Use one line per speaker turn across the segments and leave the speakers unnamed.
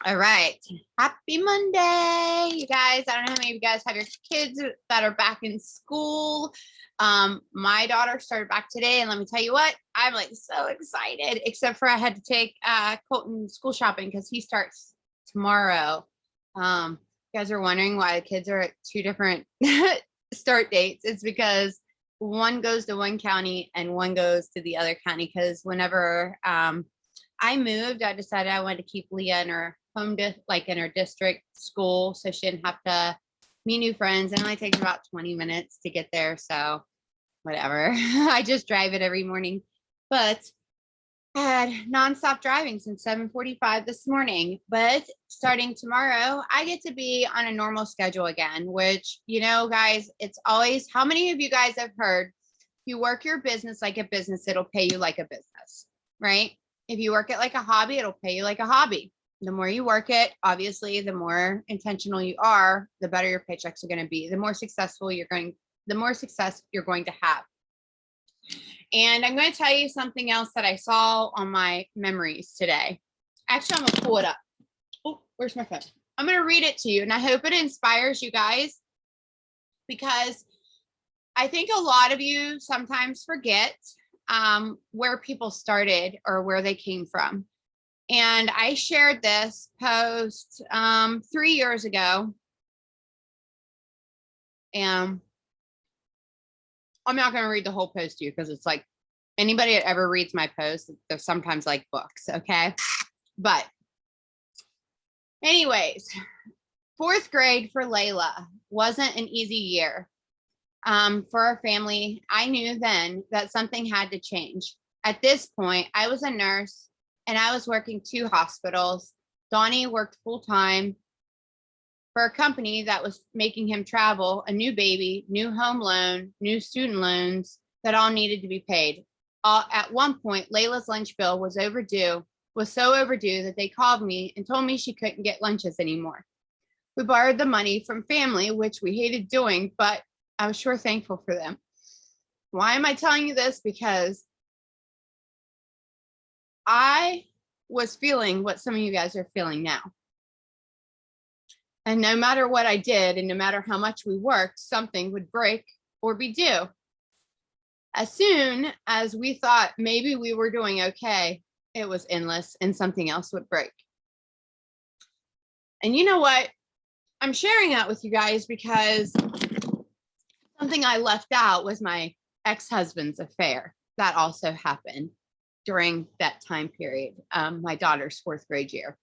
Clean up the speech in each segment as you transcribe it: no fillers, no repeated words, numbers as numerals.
All right. Happy Monday, you guys. I don't know how many of you guys have your kids that are back in school. My daughter started back today, and let me tell you what, I'm like so excited, except for I had to take Colton school shopping because he starts tomorrow. You guys are wondering why the kids are at two different start dates. It's because one goes to one county and one goes to the other county because whenever I moved, I decided I wanted to keep Leah in her like in her district school, so she didn't have to meet new friends. And it only takes about 20 minutes to get there. So whatever. I just drive it every morning. But I had nonstop driving since 7:45 this morning. But starting tomorrow, I get to be on a normal schedule again, which, guys, it's always, how many of you guys have heard, if you work your business like a business, it'll pay you like a business, right? If you work it like a hobby, it'll pay you like a hobby. The more you work it, obviously, the more intentional you are, the better your paychecks are going to be. The more success you're going to have. And I'm going to tell you something else that I saw on my memories today. Actually, I'm going to pull it up. Oh, where's my phone? I'm going to read it to you, and I hope it inspires you guys, because I think a lot of you sometimes forget where people started or where they came from. And I shared this post 3 years ago. And I'm not going to read the whole post to you because it's like, anybody that ever reads my posts, they're sometimes like books, okay? But anyways, 4th grade for Layla wasn't an easy year. For our family. I knew then that something had to change. At this point, I was a nurse and I was working 2 hospitals. Donnie worked full time for a company that was making him travel, a new baby, new home loan, new student loans that all needed to be paid. At one point, Layla's lunch bill was so overdue that they called me and told me she couldn't get lunches anymore. We borrowed the money from family, which we hated doing, but I was sure thankful for them. Why am I telling you this? Because I was feeling what some of you guys are feeling now. And no matter what I did, and no matter how much we worked, something would break or be due. As soon as we thought maybe we were doing okay, it was endless and something else would break. And you know what? I'm sharing that with you guys because something I left out was my ex-husband's affair. That also happened during that time period, my daughter's 4th grade year.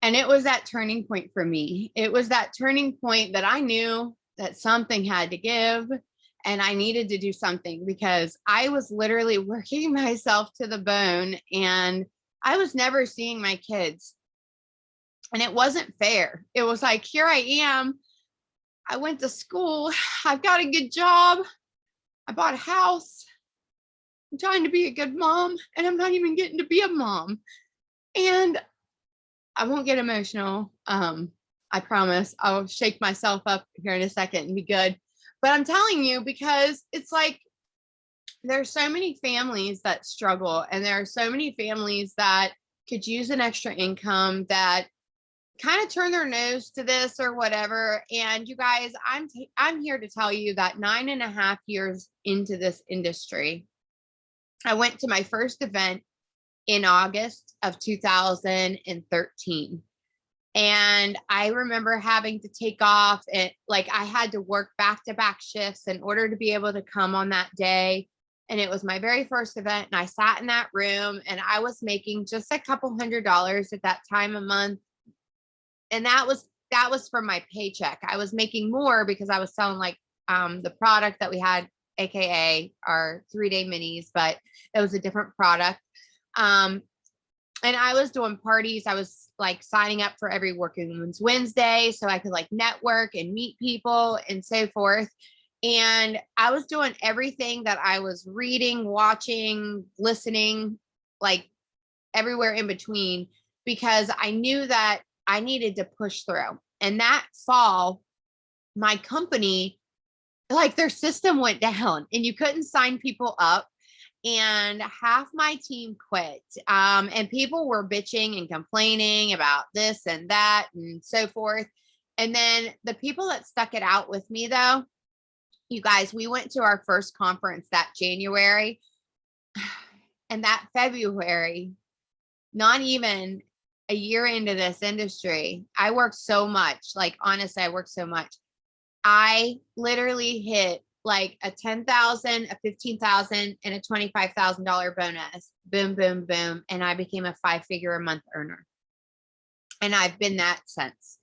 And it was that turning point for me. It was that turning point that I knew that something had to give and I needed to do something, because I was literally working myself to the bone and I was never seeing my kids. And it wasn't fair. It was like, here I am. I went to school. I've got a good job. I bought a house. I'm trying to be a good mom, and I'm not even getting to be a mom. And I won't get emotional. I promise. I'll shake myself up here in a second and be good. But I'm telling you, because it's like, there's so many families that struggle, and there are so many families that could use an extra income, that kind of turn their nose to this or whatever. And you guys, I'm here to tell you that 9.5 years into this industry, I went to my first event in August of 2013. And I remember having to take off, and like I had to work back-to-back shifts in order to be able to come on that day. And it was my very first event. And I sat in that room and I was making just a couple $100s at that time a month. And that was from my paycheck. I was making more because I was selling like the product that we had, AKA our 3-day minis, but it was a different product. And I was doing parties. I was like signing up for every Working Women's Wednesday so I could like network and meet people and so forth. And I was doing everything that I was reading, watching, listening, like everywhere in between, because I knew that I needed to push through. And that fall, my company, like their system went down and you couldn't sign people up. and half my team quit. And people were bitching and complaining about this and that and so forth. And then the people that stuck it out with me, though, you guys, we went to our first conference that January, and that February, not even a year into this industry, I worked so much. Like, honestly, I worked so much. I literally hit like a 10,000, a 15,000, and a $25,000 bonus. Boom, boom, boom. And I became a 5-figure a month earner. And I've been that since,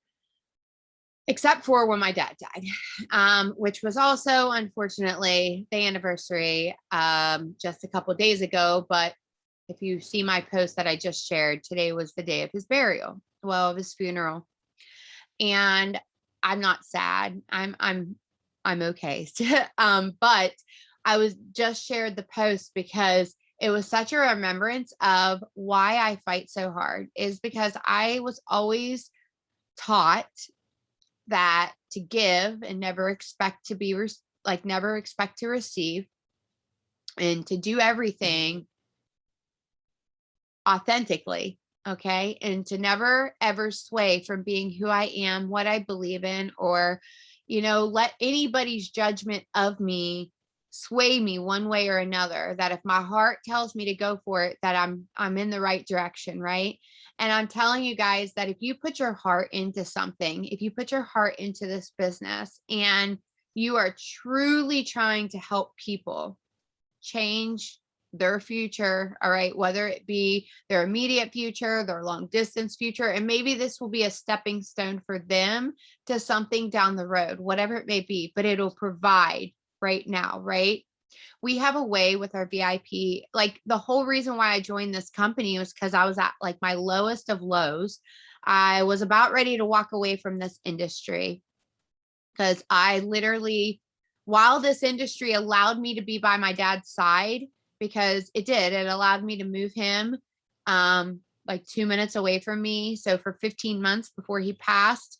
except for when my dad died, which was also, unfortunately, the anniversary just a couple of days ago. But if you see my post that I just shared, today was the day of his burial, well, of his funeral. And I'm not sad. I'm okay. But I was just shared the post because it was such a remembrance of why I fight so hard, is because I was always taught that to give and never expect to be never expect to receive, and to do everything authentically. Okay. And to never ever sway from being who I am, what I believe in, or, let anybody's judgment of me sway me one way or another. That if my heart tells me to go for it, that I'm in the right direction. Right. And I'm telling you guys that if you put your heart into something, if you put your heart into this business, and you are truly trying to help people change their future, all right, whether it be their immediate future, their long distance future, and maybe this will be a stepping stone for them to something down the road, whatever it may be, but it'll provide right now, right? We have a way with our VIP. Like, the whole reason why I joined this company was because I was at like my lowest of lows. I was about ready to walk away from this industry because I literally, while this industry allowed me to be by my dad's side, because it allowed me to move him like 2 minutes away from me. So for 15 months before he passed,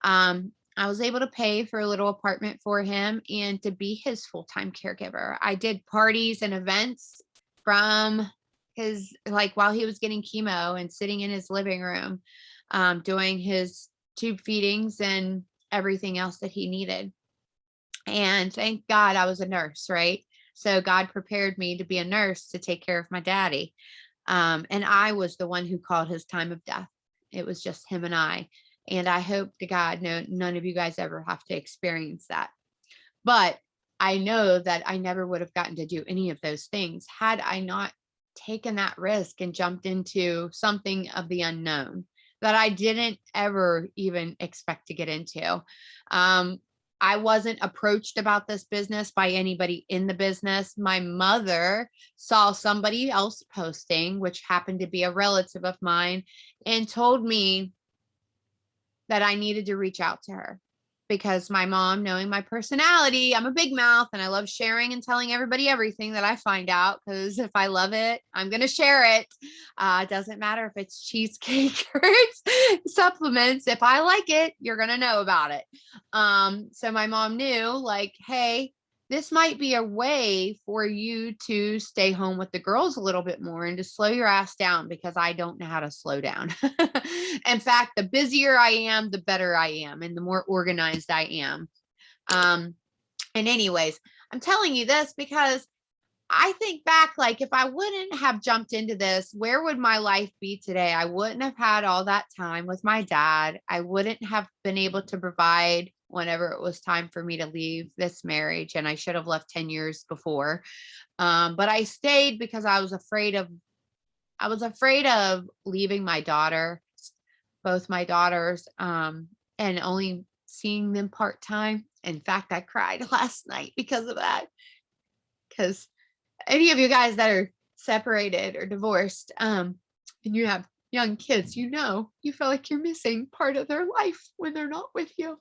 I was able to pay for a little apartment for him and to be his full-time caregiver. I did parties and events from his, like, while he was getting chemo, and sitting in his living room, doing his tube feedings and everything else that he needed. And thank God I was a nurse, right? So God prepared me to be a nurse to take care of my daddy. And I was the one who called his time of death. It was just him and I. And I hope to God, none of you guys ever have to experience that. But I know that I never would have gotten to do any of those things had I not taken that risk and jumped into something of the unknown that I didn't ever even expect to get into. I wasn't approached about this business by anybody in the business. My mother saw somebody else posting, which happened to be a relative of mine, and told me that I needed to reach out to her, because my mom, knowing my personality, I'm a big mouth and I love sharing and telling everybody everything that I find out, because if I love it, I'm going to share it. It doesn't matter if it's cheesecake or it's supplements. If I like it, you're going to know about it. So my mom knew, like, hey, this might be a way for you to stay home with the girls a little bit more and to slow your ass down, because I don't know how to slow down. In fact, the busier I am, the better I am, and the more organized I am. And anyways, I'm telling you this because I think back, like, if I wouldn't have jumped into this, where would my life be today? I wouldn't have had all that time with my dad. I wouldn't have been able to provide whenever it was time for me to leave this marriage. And I should have left 10 years before. But I stayed because I was afraid of leaving my daughter, both my daughters, and only seeing them part-time. In fact, I cried last night because of that. Because any of you guys that are separated or divorced, and you have young kids, you feel like you're missing part of their life when they're not with you.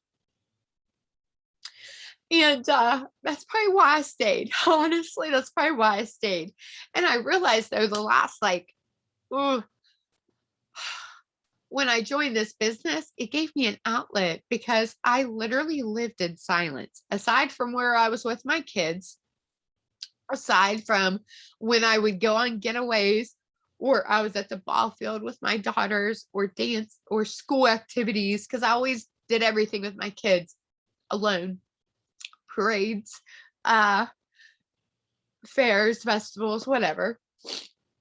And that's probably why I stayed. Honestly, that's probably why I stayed. And I realized, though, the last, when I joined this business, it gave me an outlet, because I literally lived in silence. Aside from where I was with my kids, aside from when I would go on getaways or I was at the ball field with my daughters or dance or school activities, because I always did everything with my kids alone. Parades, fairs, festivals, whatever.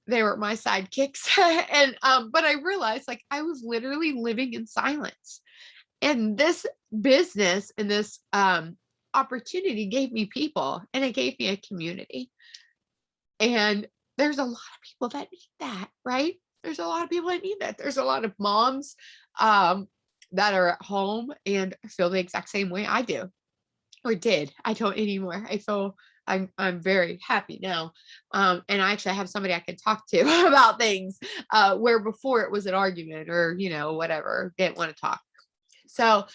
They were my sidekicks. And but I realized like I was literally living in silence. And this business and this opportunity gave me people, and it gave me a community. And there's a lot of people that need that, right? There's a lot of people that need that. There's a lot of moms that are at home and feel the exact same way I do, or did. I don't anymore. I feel I'm very happy now. And I actually have somebody I can talk to about things where before it was an argument or, you know, whatever, didn't want to talk. So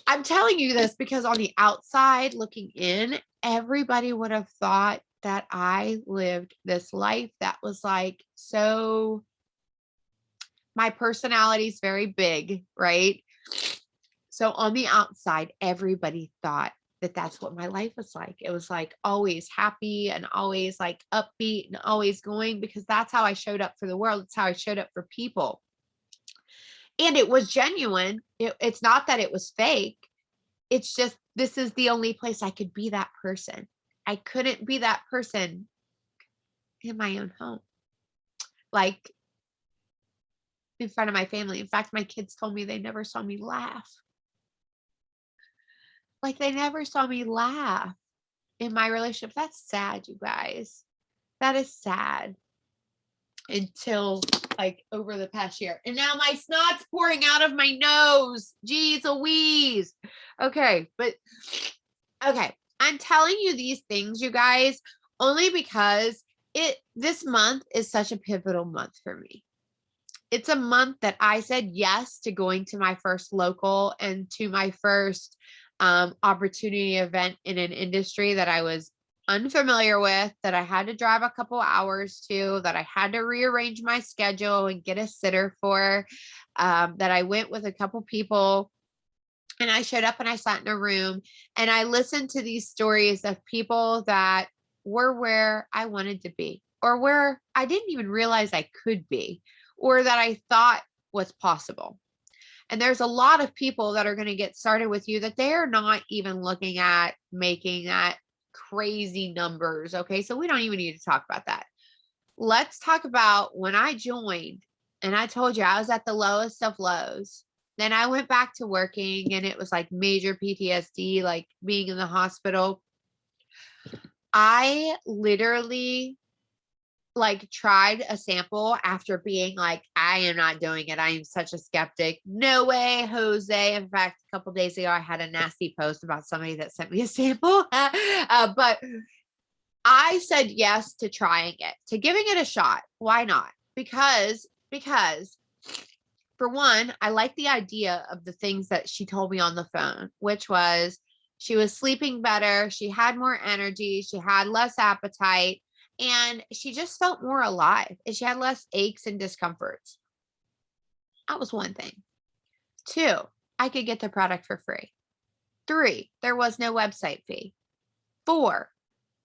I'm telling you this because on the outside looking in, everybody would have thought that I lived this life that was like, so my personality is very big, right? So on the outside, everybody thought that that's what my life was like. It was like always happy and always like upbeat and always going, because that's how I showed up for the world. It's how I showed up for people. And it was genuine. It's not that it was fake. It's just, this is the only place I could be that person. I couldn't be that person in my own home, like in front of my family. In fact, my kids told me they never saw me laugh. Like they never saw me laugh in my relationship. That's sad, you guys. That is sad. Until like over the past year. And now my snot's pouring out of my nose. Jeez Louise. Okay. But okay. I'm telling you these things, you guys, only because this month is such a pivotal month for me. It's a month that I said yes to going to my first local and to my first opportunity event in an industry that I was unfamiliar with, that I had to drive a couple hours to, that I had to rearrange my schedule and get a sitter for, that I went with a couple people. And I showed up and I sat in a room and I listened to these stories of people that were where I wanted to be, or where I didn't even realize I could be, or that I thought was possible. And there's a lot of people that are going to get started with you that they're not even looking at making that crazy numbers. Okay. So we don't even need to talk about that. Let's talk about when I joined and I told you I was at the lowest of lows. Then I went back to working and it was like major PTSD, like being in the hospital. I literally like tried a sample after being like, I am not doing it. I am such a skeptic. No way, Jose. In fact, a couple of days ago, I had a nasty post about somebody that sent me a sample. But I said yes to trying it, to giving it a shot. Why not? Because for one, I like the idea of the things that she told me on the phone, which was she was sleeping better. She had more energy. She had less appetite. And she just felt more alive, and she had less aches and discomforts. That was one thing. 2, I could get the product for free. 3, there was no website fee. 4,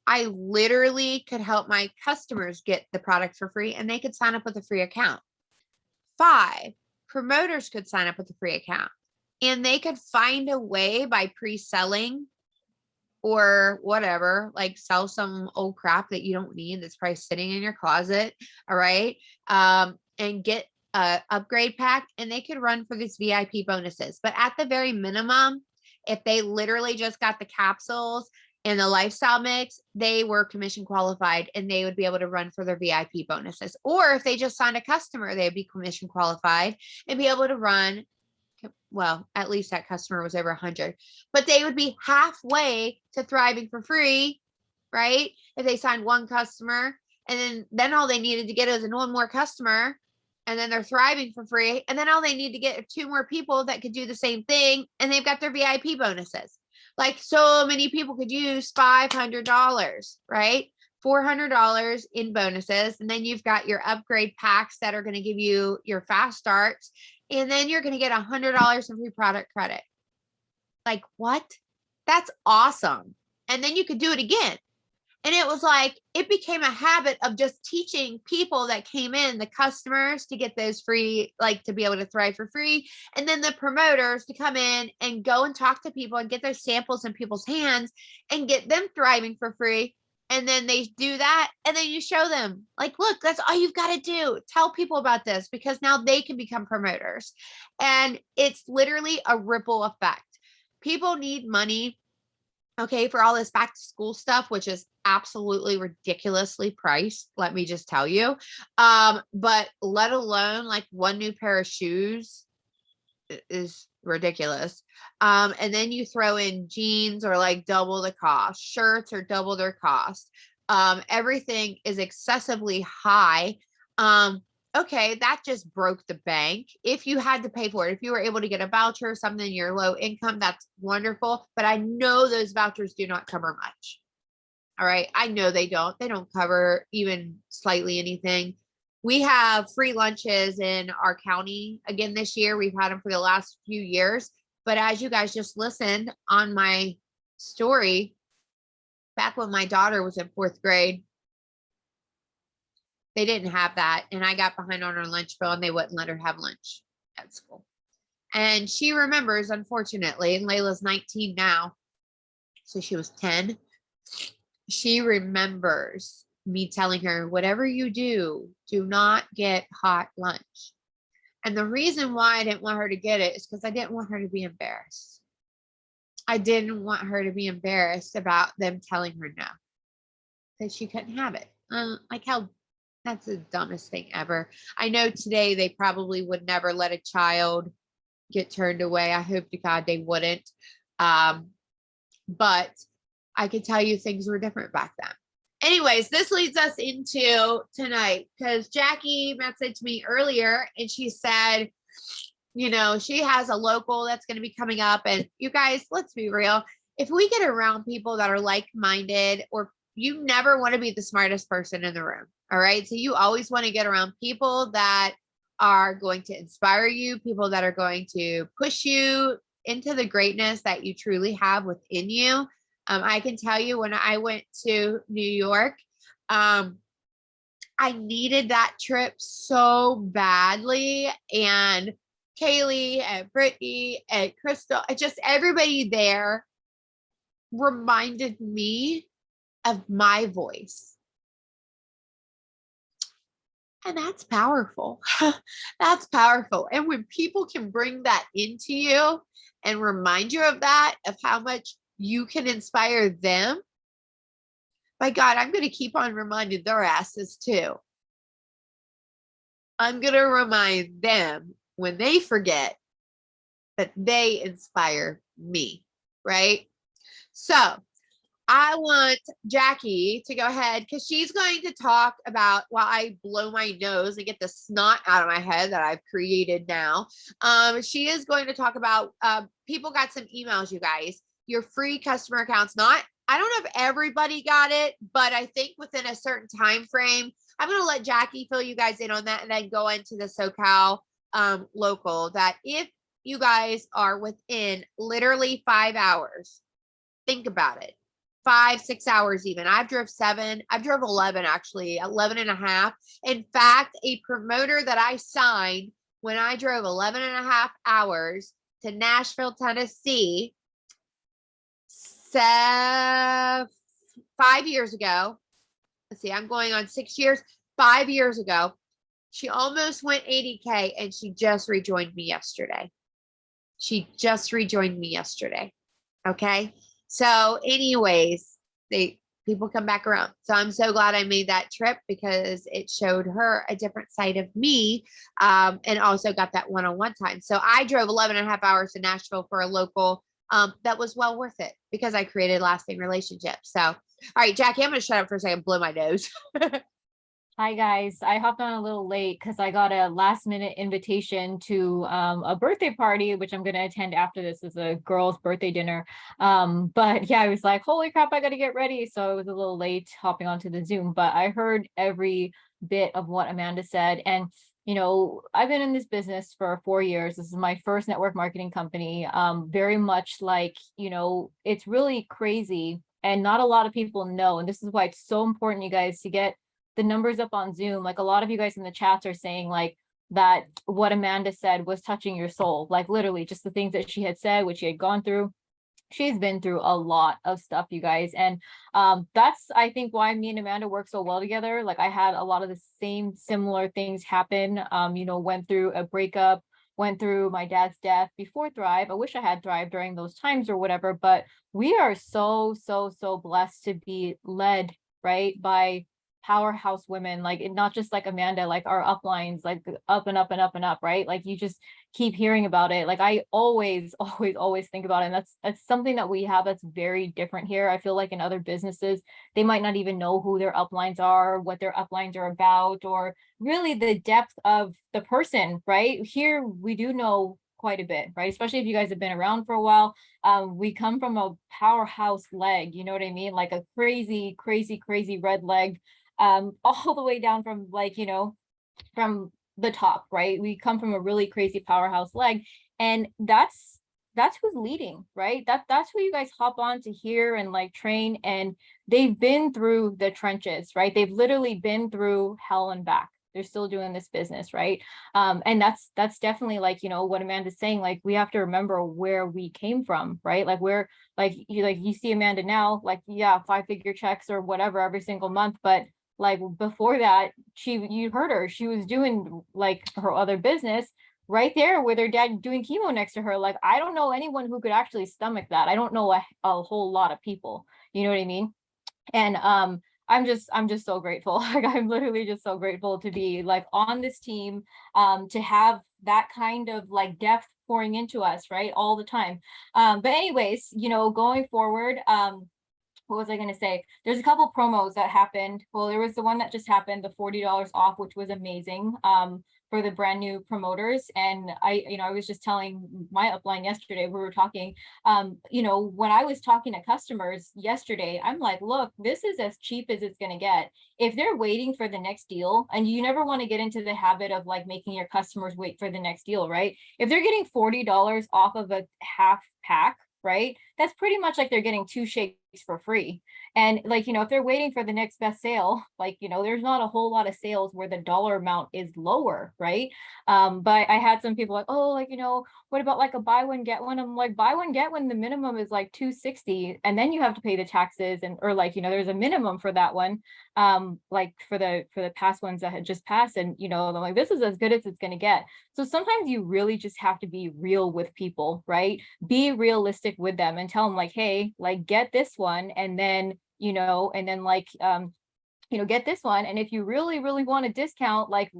I literally could help my customers get the product for free and they could sign up with a free account. 5, promoters could sign up with a free account and they could find a way by pre-selling or whatever, like sell some old crap that you don't need that's probably sitting in your closet. All right. And get a upgrade pack, and they could run for these VIP bonuses. But at the very minimum, if they literally just got the capsules and the lifestyle mix, they were commission qualified and they would be able to run for their VIP bonuses. Or if they just signed a customer, they'd be commission qualified and be able to run. Well, at least that customer was over 100, but they would be halfway to thriving for free, right? If they signed one customer, and then all they needed to get is one more customer, and then they're thriving for free. And then all they need to get are 2 more people that could do the same thing, and they've got their VIP bonuses. Like so many people could use $500, right? $400 in bonuses. And then you've got your upgrade packs that are going to give you your fast starts. And then you're going to get $100 in free product credit. Like what? That's awesome. And then you could do it again. And it was like, it became a habit of just teaching people that came in, the customers, to get those free, like to be able to thrive for free. And then the promoters to come in and go and talk to people and get those samples in people's hands and get them thriving for free. And then they do that. And then you show them, like, look, that's all you've got to do. Tell people about this, because now they can become promoters. And it's literally a ripple effect. People need money, okay, for all this back to school stuff, which is absolutely ridiculously priced, let me just tell you. But let alone like one new pair of shoes is ridiculous. And then you throw in jeans or like double the cost, shirts or double their cost. Everything is excessively high. Okay, that just broke the bank. If you had to pay for it, if you were able to get a voucher or something, you're low income, that's wonderful. But I know those vouchers do not cover much. All right. I know they don't. They don't cover even slightly anything. We have free lunches in our county again this year. We've had them for the last few years. But as you guys just listened on my story, back when my daughter was in 4th grade, they didn't have that. And I got behind on her lunch bill and they wouldn't let her have lunch at school. And she remembers, unfortunately, and Layla's 19 now, so she was 10. She remembers me telling her, whatever you do not get hot lunch. And the reason why I didn't want her to get it is because I didn't want her to be embarrassed. I didn't want her to be embarrassed about them telling her no, that she couldn't have it. Like how that's the dumbest thing ever. I know today they probably would never let a child get turned away. I hope to God they wouldn't. But I can tell you things were different back then. Anyways, this leads us into tonight, because Jackie messaged me earlier and she said, you know, she has a local that's going to be coming up. And you guys, let's be real. If we get around people that are like-minded, or you never want to be the smartest person in the room. All right. So you always want to get around people that are going to inspire you, people that are going to push you into the greatness that you truly have within you. I can tell you, when I went to New York, I needed that trip so badly. And Kaylee and Brittany and Crystal, just everybody there reminded me of my voice. And that's powerful. That's powerful. And when people can bring that into you and remind you of that, of how much you can inspire them, by God, I'm going to keep on reminding their asses too. I'm going to remind them when they forget that they inspire me, right? So I want Jackie to go ahead, because she's going to talk about, while I blow my nose and get the snot out of my head that I've created now. She is going to talk about, people got some emails, you guys, your free customer accounts. I don't know if everybody got it, but I think within a certain time frame. I'm going to let Jackie fill you guys in on that, and then go into the SoCal local, that if you guys are within literally 5 hours, think about it. 5-6 hours even. I've drove 7. I've drove 11, actually, 11 and a half. In fact, a promoter that I signed when I drove 11 and a half hours to Nashville, Tennessee, 5 years ago. Let's see, I'm going on 6 years. 5 years ago, she almost went 80K, and she just rejoined me yesterday. Okay. So anyways, people come back around. So I'm so glad I made that trip, because it showed her a different side of me, and also got that one-on-one time. So I drove 11 and a half hours to Nashville for a local, that was well worth it, because I created lasting relationships. So, all right, Jackie, I'm going to shut up for a second, blow my nose.
Hi guys, I hopped on a little late because I got a last minute invitation to a birthday party, which I'm going to attend after this. Is a girl's birthday dinner. But yeah, I was like, holy crap, I got to get ready. So I was a little late hopping onto the Zoom, but I heard every bit of what Amanda said. And you know, I've been in this business for 4 years. This is my first network marketing company. Very much like, you know, it's really crazy And not a lot of people know. And this is why it's so important, you guys, to get the numbers up on Zoom. Like a lot of you guys in the chats are saying like that what Amanda said was touching your soul, like literally just the things that she had said, what she had gone through. She's been through a lot of stuff, you guys. And that's, I think, why me and Amanda work so well together. Like I had a lot of the same similar things happen, went through a breakup, went through my dad's death before Thrive. I wish I had Thrive during those times or whatever, but we are so, so, so blessed to be led, right, by powerhouse women, like not just like Amanda, like our uplines, like up and up and up and up, right? Like you just keep hearing about it. Like I always, always, always think about it. And that's something that we have that's very different here. I feel like in other businesses, they might not even know who their uplines are, what their uplines are about, or really the depth of the person, right? Here we do know quite a bit, right? Especially if you guys have been around for a while. We come from a powerhouse leg, you know what I mean? Like a crazy, crazy, crazy red leg, all the way down from like, from the top, right? We come from a really crazy powerhouse leg, and that's who's leading, right? That's who you guys hop on to hear and like train, and they've been through the trenches, right? They've literally been through hell and back. They're still doing this business, right? And that's definitely like, what Amanda's saying, like we have to remember where we came from, right? Like we're like you see Amanda now, like, yeah, 5-figure checks or whatever every single month, but like before that, you heard her, she was doing like her other business right there with her dad doing chemo next to her. Like I don't know anyone who could actually stomach that. I don't know a whole lot of people, you know what I mean? And I'm just so grateful. Like I'm literally just so grateful to be like on this team, to have that kind of like depth pouring into us, right, all the time. But anyways, going forward, what was I going to say? There's a couple promos that happened. Well, there was the one that just happened, the $40 off, which was amazing, for the brand new promoters. And I was just telling my upline yesterday, we were talking, when I was talking to customers yesterday, I'm like, look, this is as cheap as it's going to get. If they're waiting for the next deal, and you never want to get into the habit of like making your customers wait for the next deal, right? If they're getting $40 off of a half pack, right? That's pretty much like they're getting 2 shakes for free. And like, if they're waiting for the next best sale, like, there's not a whole lot of sales where the dollar amount is lower, right? But I had some people like, oh, like, what about like a buy one, get one? I'm like, buy one, get one, the minimum is like 260, and then you have to pay the taxes, and or like, there's a minimum for that one. Like for the past ones that had just passed, and I'm like, this is as good as it's going to get. So sometimes you really just have to be real with people, right? Be realistic with them and tell them like, hey, like get this one, and then like get this one, and if you really really want a discount, like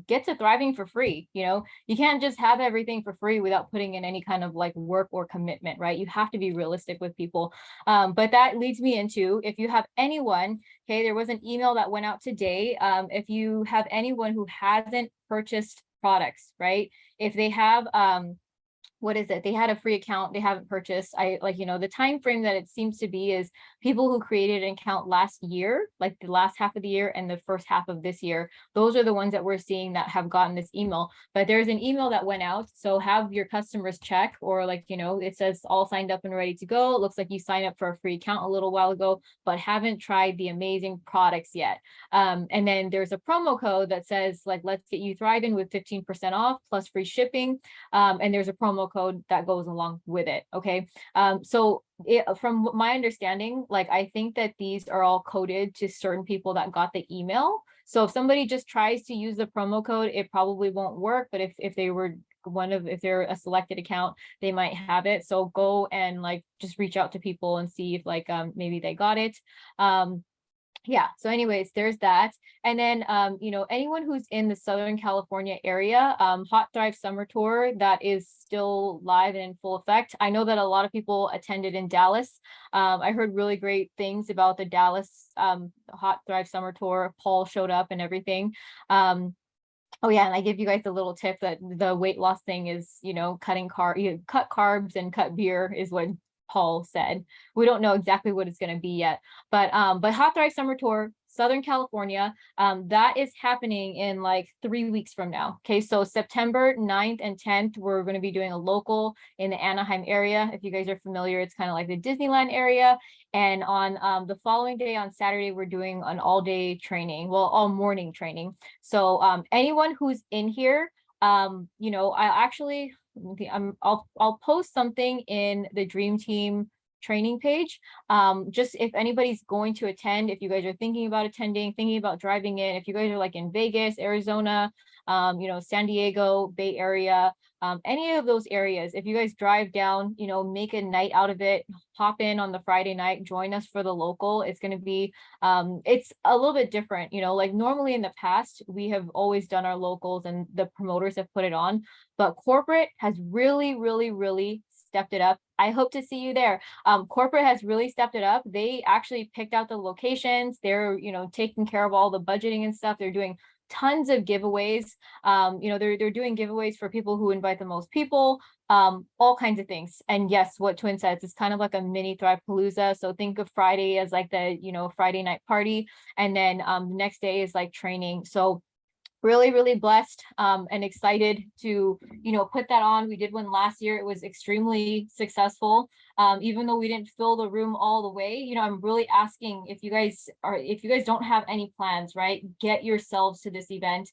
get to Thriving for free. You can't just have everything for free without putting in any kind of like work or commitment, right? You have to be realistic with people. But that leads me into, if you have anyone, okay, there was an email that went out today. If you have anyone who hasn't purchased products, right, if they have what is it? They had a free account, they haven't purchased. The time frame that it seems to be is people who created an account last year, like the last half of the year and the first half of this year. Those are the ones that we're seeing that have gotten this email. But there's an email that went out. So have your customers check, or it says all signed up and ready to go. It looks like you signed up for a free account a little while ago, but haven't tried the amazing products yet. And then there's a promo code that says like, let's get you thriving with 15% off plus free shipping. And there's a promo code that goes along with it. Okay. From my understanding, like I think that these are all coded to certain people that got the email. So if somebody just tries to use the promo code, it probably won't work. But if they were if they're a selected account, they might have it. So go and like just reach out to people and see if like maybe they got it. Yeah, so anyways, there's that. And then anyone who's in the Southern California area, Hot Thrive Summer Tour, that is still live and in full effect. I know that a lot of people attended in Dallas. I heard really great things about the Dallas Hot Thrive Summer Tour. Paul showed up and everything. Oh yeah, and I give you guys a little tip that the weight loss thing is, cut carbs and cut beer is what Paul said. We don't know exactly what it's going to be yet, but Hot Thrive Summer Tour, Southern California. That is happening in like 3 weeks from now. Okay, so September 9th and 10th, we're going to be doing a local in the Anaheim area. If you guys are familiar, it's kind of like the Disneyland area. And on the following day, on Saturday, we're doing an all-day training, well, all morning training. So anyone who's in here, you know, I actually, I'll post something in the Dream Team training page. Just if anybody's going to attend, if you guys are thinking about attending, thinking about driving in, if you guys are like in Vegas, Arizona, you know, San Diego, Bay Area, any of those areas, if you guys drive down, you know, make a night out of it, pop in on the Friday night, join us for the local. It's going to be, it's a little bit different, you know, like normally in the past, we have always done our locals and the promoters have put it on, but corporate has really, really, really stepped it up. I hope to see you there. Corporate has really stepped it up. They actually picked out the locations. They're, you know, taking care of all the budgeting and stuff. They're doing tons of giveaways. You know, they're doing giveaways for people who invite the most people, all kinds of things. And yes, what Twin says, it's kind of like a mini Thrive Palooza. So think of Friday as like the, you know, Friday night party. And then the next day is like training. So really, really blessed and excited to, you know, put that on. We did one last year. It was extremely successful. Even though we didn't fill the room all the way, you know, I'm really asking if you guys don't have any plans, right? Get yourselves to this event.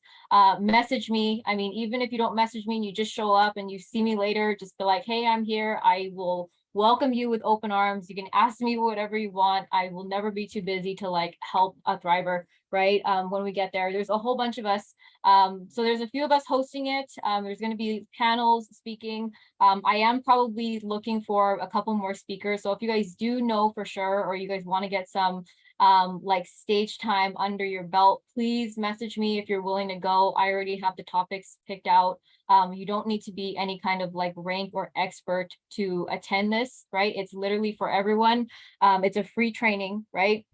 Message me. I mean, even if you don't message me and you just show up and you see me later, just be like, hey, I'm here. I will welcome you with open arms. You can ask me whatever you want. I will never be too busy to like help a thriver, right? When we get there, there's a whole bunch of us. So there's a few of us hosting it. There's going to be panels speaking. I am probably looking for a couple more speakers. So if you guys do know for sure, or you guys want to get some like stage time under your belt, please message me if you're willing to go. I already have the topics picked out. You don't need to be any kind of like rank or expert to attend this, right? It's literally for everyone. It's a free training, right?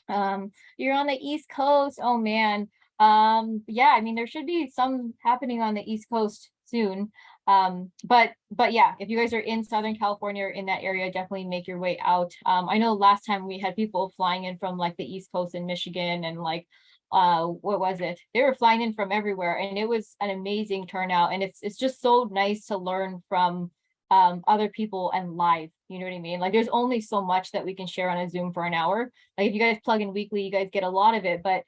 You're on the East Coast. Oh man. Yeah, I mean, there should be some happening on the East Coast soon. But yeah, if you guys are in Southern California or in that area, definitely make your way out. I know last time we had people flying in from like the East Coast in Michigan and like what was it? They were flying in from everywhere and it was an amazing turnout. And it's just so nice to learn from other people and live, you know what I mean? Like there's only so much that we can share on a Zoom for an hour. Like if you guys plug in weekly, you guys get a lot of it, but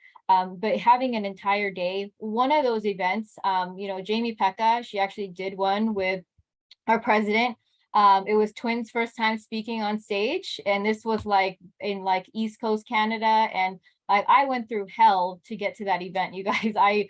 having an entire day, one of those events, you know, Jamie Pekka, she actually did one with our president. It was Twins' first time speaking on stage, and this was like in like East Coast Canada, and I went through hell to get to that event, you guys. I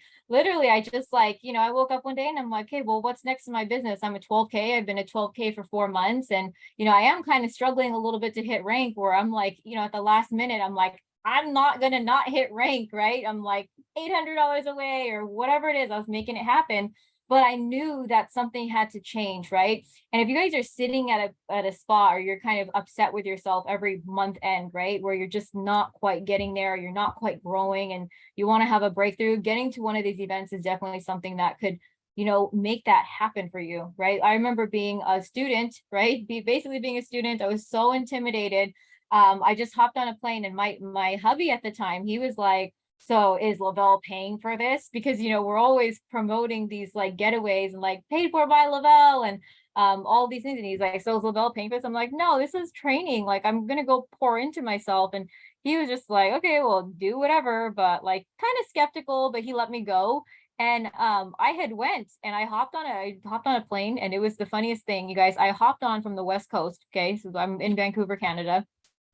just like, you know, I woke up one day and I'm like, okay, well, what's next in my business? I'm a 12K. I've been a 12K for 4 months, and you know, I am kind of struggling a little bit to hit rank. Where I'm like, you know, at the last minute, I'm like, I'm not gonna not hit rank, right? I'm like $800 away or whatever it is. I was making it happen. But I knew that something had to change, right? And if you guys are sitting at a spot or you're kind of upset with yourself every month end, right, where you're just not quite getting there, you're not quite growing, and you want to have a breakthrough, getting to one of these events is definitely something that could, you know, make that happen for you, right? I remember being a student, right? Basically being a student, I was so intimidated. I just hopped on a plane, and my hubby at the time, he was like, so is Lavelle paying for this? Because, you know, we're always promoting these like getaways and like paid for by Lavelle and all these things. And he's like, so is Lavelle paying for this? I'm like, no, this is training. Like, I'm going to go pour into myself. And he was just like, okay, well, do whatever. But like kind of skeptical, but he let me go. And I had went and I hopped on a plane, and it was the funniest thing, you guys. I hopped on from the West Coast. Okay. So I'm in Vancouver, Canada.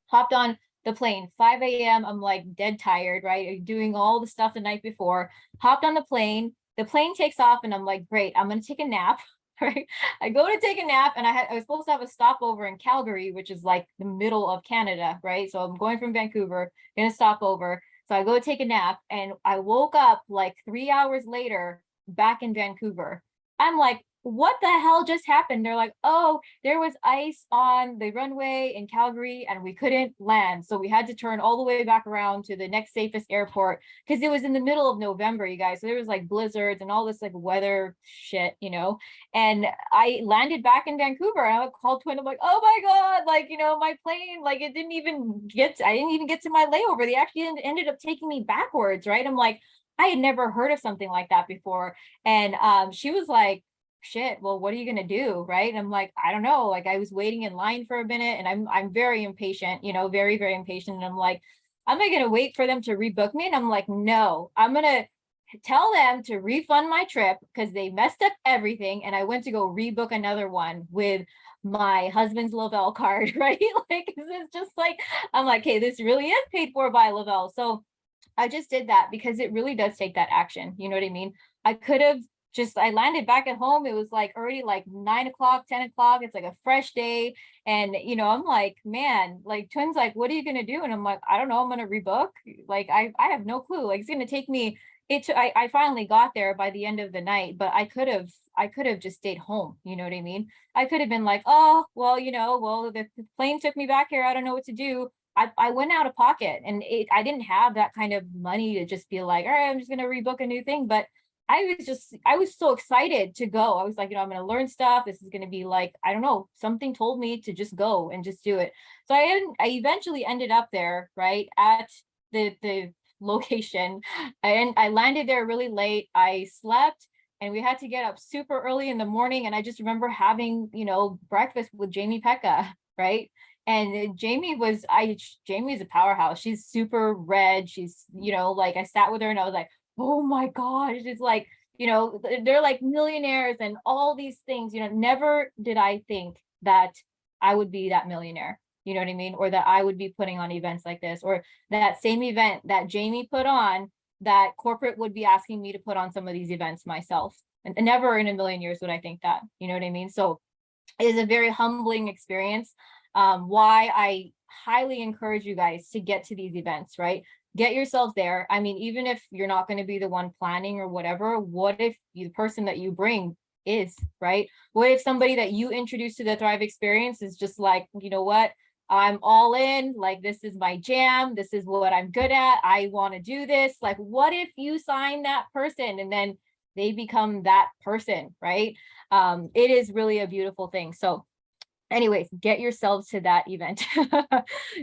Hopped on the plane, 5 a.m. I'm like dead tired, right? Doing all the stuff the night before. Hopped on the plane takes off, and I'm like, great, I'm gonna take a nap. Right? I go to take a nap, and I was supposed to have a stopover in Calgary, which is like the middle of Canada, right? So I'm going from Vancouver, gonna stop over. So I go take a nap, and I woke up like 3 hours later back in Vancouver. I'm like, what the hell just happened? They're like, oh, there was ice on the runway in Calgary and we couldn't land. So we had to turn all the way back around to the next safest airport because it was in the middle of November, you guys. So there was like blizzards and all this like weather shit, you know. And I landed back in Vancouver and I called Twin. I'm like, oh my God, like, you know, my plane, like it didn't even I didn't even get to my layover. They actually ended up taking me backwards, right? I'm like, I had never heard of something like that before. And she was like, shit, well, what are you gonna do? Right. And I'm like, I don't know. Like I was waiting in line for a minute and I'm very impatient, you know, very, very impatient. And I'm like, am I gonna wait for them to rebook me? And I'm like, no, I'm gonna tell them to refund my trip because they messed up everything. And I went to go rebook another one with my husband's Lavelle card, right? Like this is just like, I'm like, hey, this really is paid for by Lavelle. So I just did that because it really does take that action. You know what I mean? I could have just, I landed back at home. It was like already like 9 o'clock, 10 o'clock. It's like a fresh day. And, you know, I'm like, man, like Twin's like, what are you going to do? And I'm like, I don't know. I'm going to rebook. Like, I have no clue. Like, it's going to take me, I finally got there by the end of the night, but I could have just stayed home. You know what I mean? I could have been like, oh, well, you know, well, the plane took me back here. I don't know what to do. I went out of pocket and I didn't have that kind of money to just be like, all right, I'm just going to rebook a new thing. But I was so excited to go. I was like, you know, I'm going to learn stuff. This is going to be like, I don't know, something told me to just go and just do it. So I eventually ended up there, right at the location, and I landed there really late. I slept and we had to get up super early in the morning. And I just remember having, you know, breakfast with Jamie Pekka, right? And Jamie's a powerhouse. She's super red. She's, you know, like I sat with her and I was like, oh my gosh, it's like, you know, they're like millionaires and all these things, you know, never did I think that I would be that millionaire, you know what I mean? Or that I would be putting on events like this, or that same event that Jamie put on, that corporate would be asking me to put on some of these events myself. And never in a million years would I think that, you know what I mean? So it is a very humbling experience. Why I highly encourage you guys to get to these events, right? Get yourself there. I mean, even if you're not going to be the one planning or whatever, what if the person that you bring is, right? What if somebody that you introduce to the Thrive experience is just like, you know what? I'm all in, like, this is my jam. This is what I'm good at. I want to do this. Like, what if you sign that person and then they become that person, right? It is really a beautiful thing. So anyways, get yourselves to that event.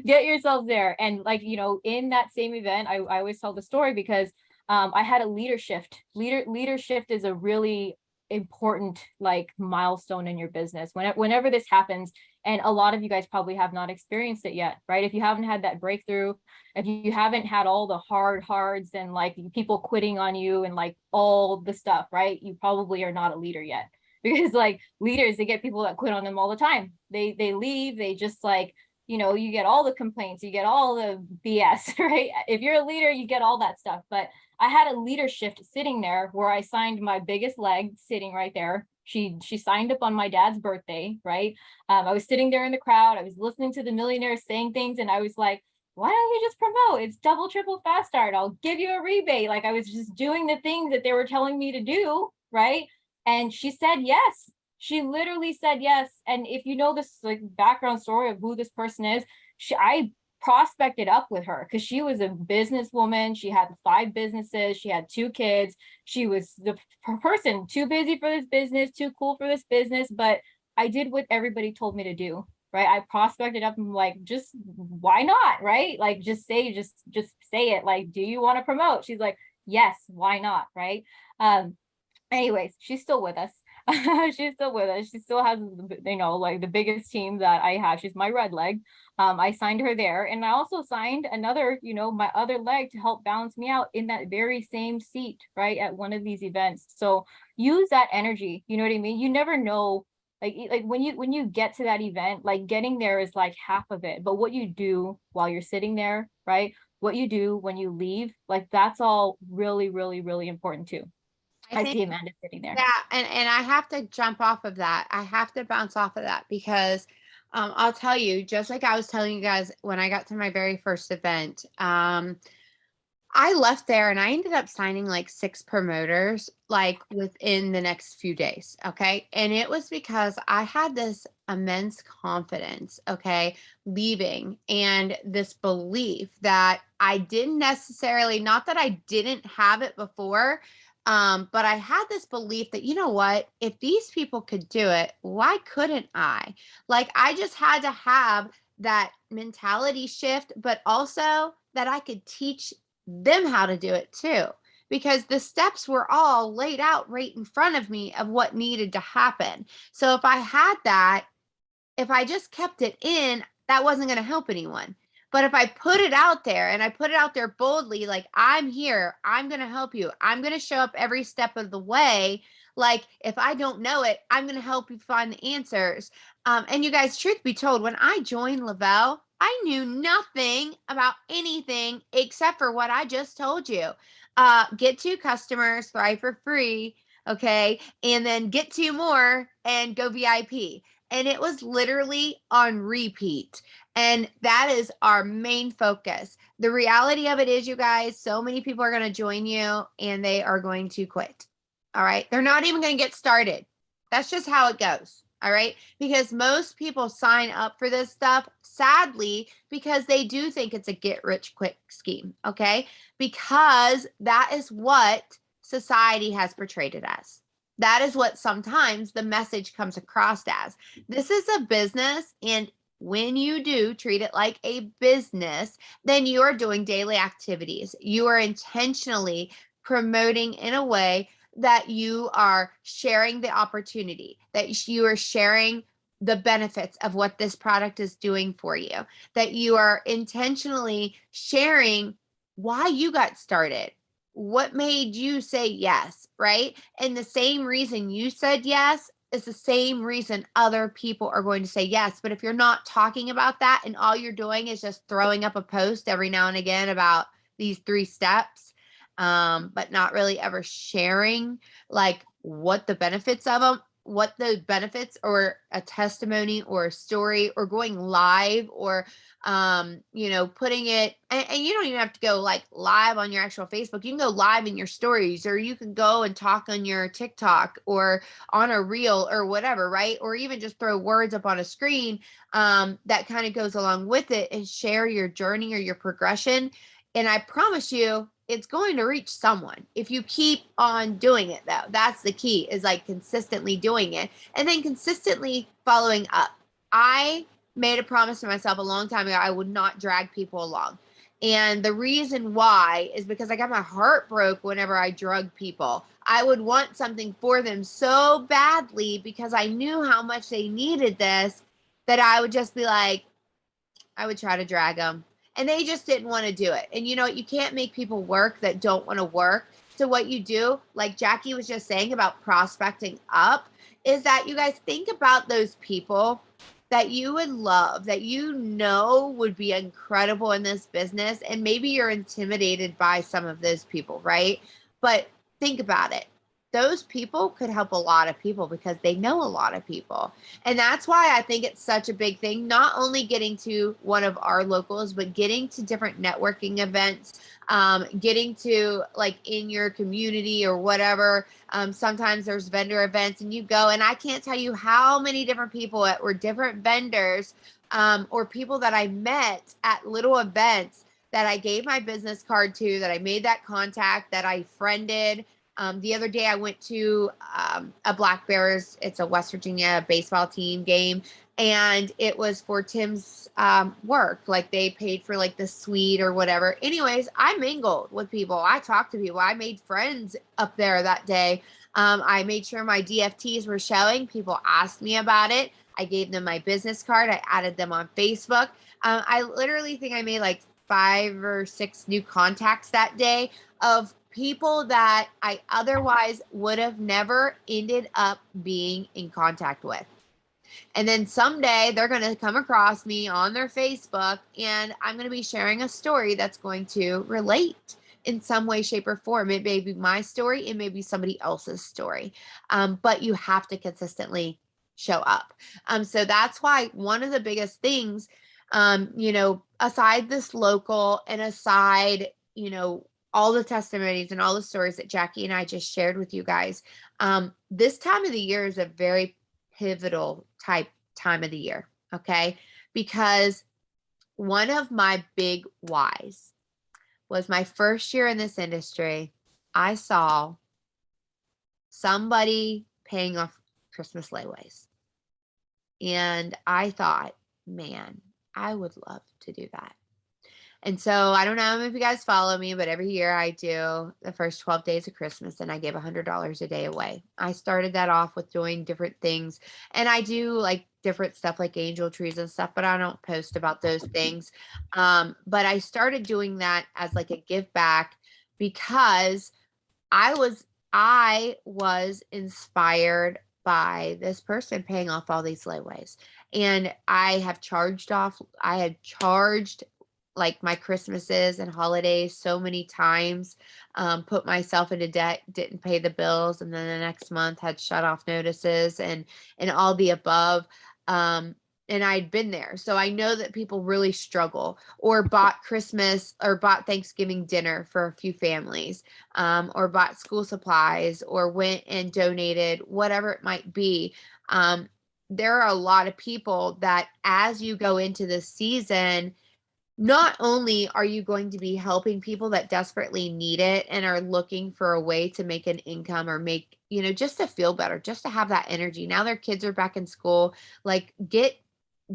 Get yourselves there. And like, you know, in that same event, I always tell the story because I had a leader shift. Leader shift is a really important like milestone in your business. Whenever this happens, and a lot of you guys probably have not experienced it yet, right? If you haven't had that breakthrough, if you haven't had all the hards and like people quitting on you and like all the stuff, right? You probably are not a leader yet. Because like leaders, they get people that quit on them all the time. They leave, they just like, you know, you get all the complaints, you get all the BS, right? If you're a leader, you get all that stuff. But I had a leader shift sitting there where I signed my biggest leg sitting right there. She signed up on my dad's birthday, right? I was sitting there in the crowd. I was listening to the millionaires saying things, and I was like, why don't you just promote? It's double, triple fast start. I'll give you a rebate. Like I was just doing the things that they were telling me to do, right? And she said yes. She literally said yes. And if you know this like background story of who this person is, I prospected up with her because she was a businesswoman. She had 5 businesses. She had 2 kids. She was the person too busy for this business, too cool for this business. But I did what everybody told me to do. Right. I prospected up and like, just why not? Right. Like just say it. Like, do you want to promote? She's like, yes, why not? Right. Anyways, she's still with us. She's still with us. She still has, you know, like the biggest team that I have. She's my red leg. I signed her there. And I also signed another, you know, my other leg to help balance me out in that very same seat, right, at one of these events. So use that energy. You know what I mean? You never know. Like when you get to that event, like getting there is like half of it. But what you do while you're sitting there, right? What you do when you leave, like that's all really, really, really important too.
I
I
think,
see Amanda sitting there.
yeah, and I have to jump off of that. I have to bounce off of that because I'll tell you, just like I was telling you guys when I got to my very first event, I left there and I ended up signing like 6 promoters like within the next few days. Okay. And it was because I had this immense confidence, okay, leaving and this belief that I didn't necessarily, not that I didn't have it before, but I had this belief that, you know what, if these people could do it, why couldn't I? Like, I just had to have that mentality shift, but also that I could teach them how to do it too, because the steps were all laid out right in front of me of what needed to happen. So if I had that, if I just kept it in, that wasn't going to help anyone. But if I put it out there and I put it out there boldly, like, I'm here, I'm going to help you, I'm going to show up every step of the way. Like, if I don't know it, I'm going to help you find the answers. And you guys, truth be told, when I joined Lavelle, I knew nothing about anything except for what I just told you. Get 2 customers, thrive for free, okay, and then get 2 more and go VIP. And it was literally on repeat. And that is our main focus. The reality of it is, you guys, so many people are going to join you and they are going to quit. All right. They're not even going to get started. That's just how it goes. All right. Because most people sign up for this stuff, sadly, because they do think it's a get rich quick scheme. Okay. Because that is what society has portrayed it as. That is what sometimes the message comes across as. This is a business, and when you do treat it like a business, then you are doing daily activities. You are intentionally promoting in a way that you are sharing the opportunity, that you are sharing the benefits of what this product is doing for you, that you are intentionally sharing why you got started, what made you say yes, right? And the same reason you said yes is the same reason other people are going to say yes. But if you're not talking about that and all you're doing is just throwing up a post every now and again about these 3 steps, but not really ever sharing like what the benefits of them, what the benefits, or a testimony or a story, or going live, or putting it, and you don't even have to go like live on your actual Facebook. You can go live in your stories, or you can go and talk on your TikTok or on a reel or whatever, right? Or even just throw words up on a screen that kind of goes along with it, and share your journey or your progression. And I promise you, it's going to reach someone if you keep on doing it, though. That's the key, is like consistently doing it and then consistently following up. I made a promise to myself a long time ago I would not drag people along. And the reason why is because I got my heart broke whenever I drug people. I would want something for them so badly because I knew how much they needed this, that I would just be like, I would try to drag them. And they just didn't want to do it. And you know, you can't make people work that don't want to work. So what you do, like Jackie was just saying about prospecting up, is that you guys think about those people that you would love, that you know would be incredible in this business. And maybe you're intimidated by some of those people, right? But think about it. Those people could help a lot of people because they know a lot of people. And that's why I think it's such a big thing, not only getting to one of our locals, but getting to different networking events, getting to like in your community or whatever. Sometimes there's vendor events and you go, and I can't tell you how many different people were different vendors or people that I met at little events that I gave my business card to, that I made that contact, that I friended. The other day I went to a Black Bears, it's a West Virginia baseball team game, and it was for Tim's work. Like they paid for like the suite or whatever. Anyways, I mingled with people. I talked to people. I made friends up there that day. I made sure my DFTs were showing. People asked me about it. I gave them my business card. I added them on Facebook. I literally think I made like 5 or 6 new contacts that day of people that I otherwise would have never ended up being in contact with. And then someday they're going to come across me on their Facebook, and I'm going to be sharing a story that's going to relate in some way, shape, or form. It may be my story, it may be somebody else's story, but you have to consistently show up. So that's why one of the biggest things, aside this local and aside, all the testimonies and all the stories that Jackie and I just shared with you guys. This time of the year is a very pivotal type time of the year, okay? Because one of my big whys was my first year in this industry. I saw somebody paying off Christmas layaways. And I thought, man, I would love to do that. And so I don't know if you guys follow me, but every year I do the first 12 days of Christmas and I give $100 a day away. I started that off with doing different things, and I do like different stuff like angel trees and stuff, but I don't post about those things. But I started doing that as like a give back because I was inspired by this person paying off all these layaways. And I had charged like my Christmases and holidays so many times, put myself into debt, didn't pay the bills, and then the next month had shut off notices and all the above. Um, and I'd been there. So I know that people really struggle, or bought Christmas or bought Thanksgiving dinner for a few families, or bought school supplies, or went and donated, whatever it might be. There are a lot of people that as you go into the season, not only are you going to be helping people that desperately need it and are looking for a way to make an income or make, just to feel better, just to have that energy. Now their kids are back in school, like get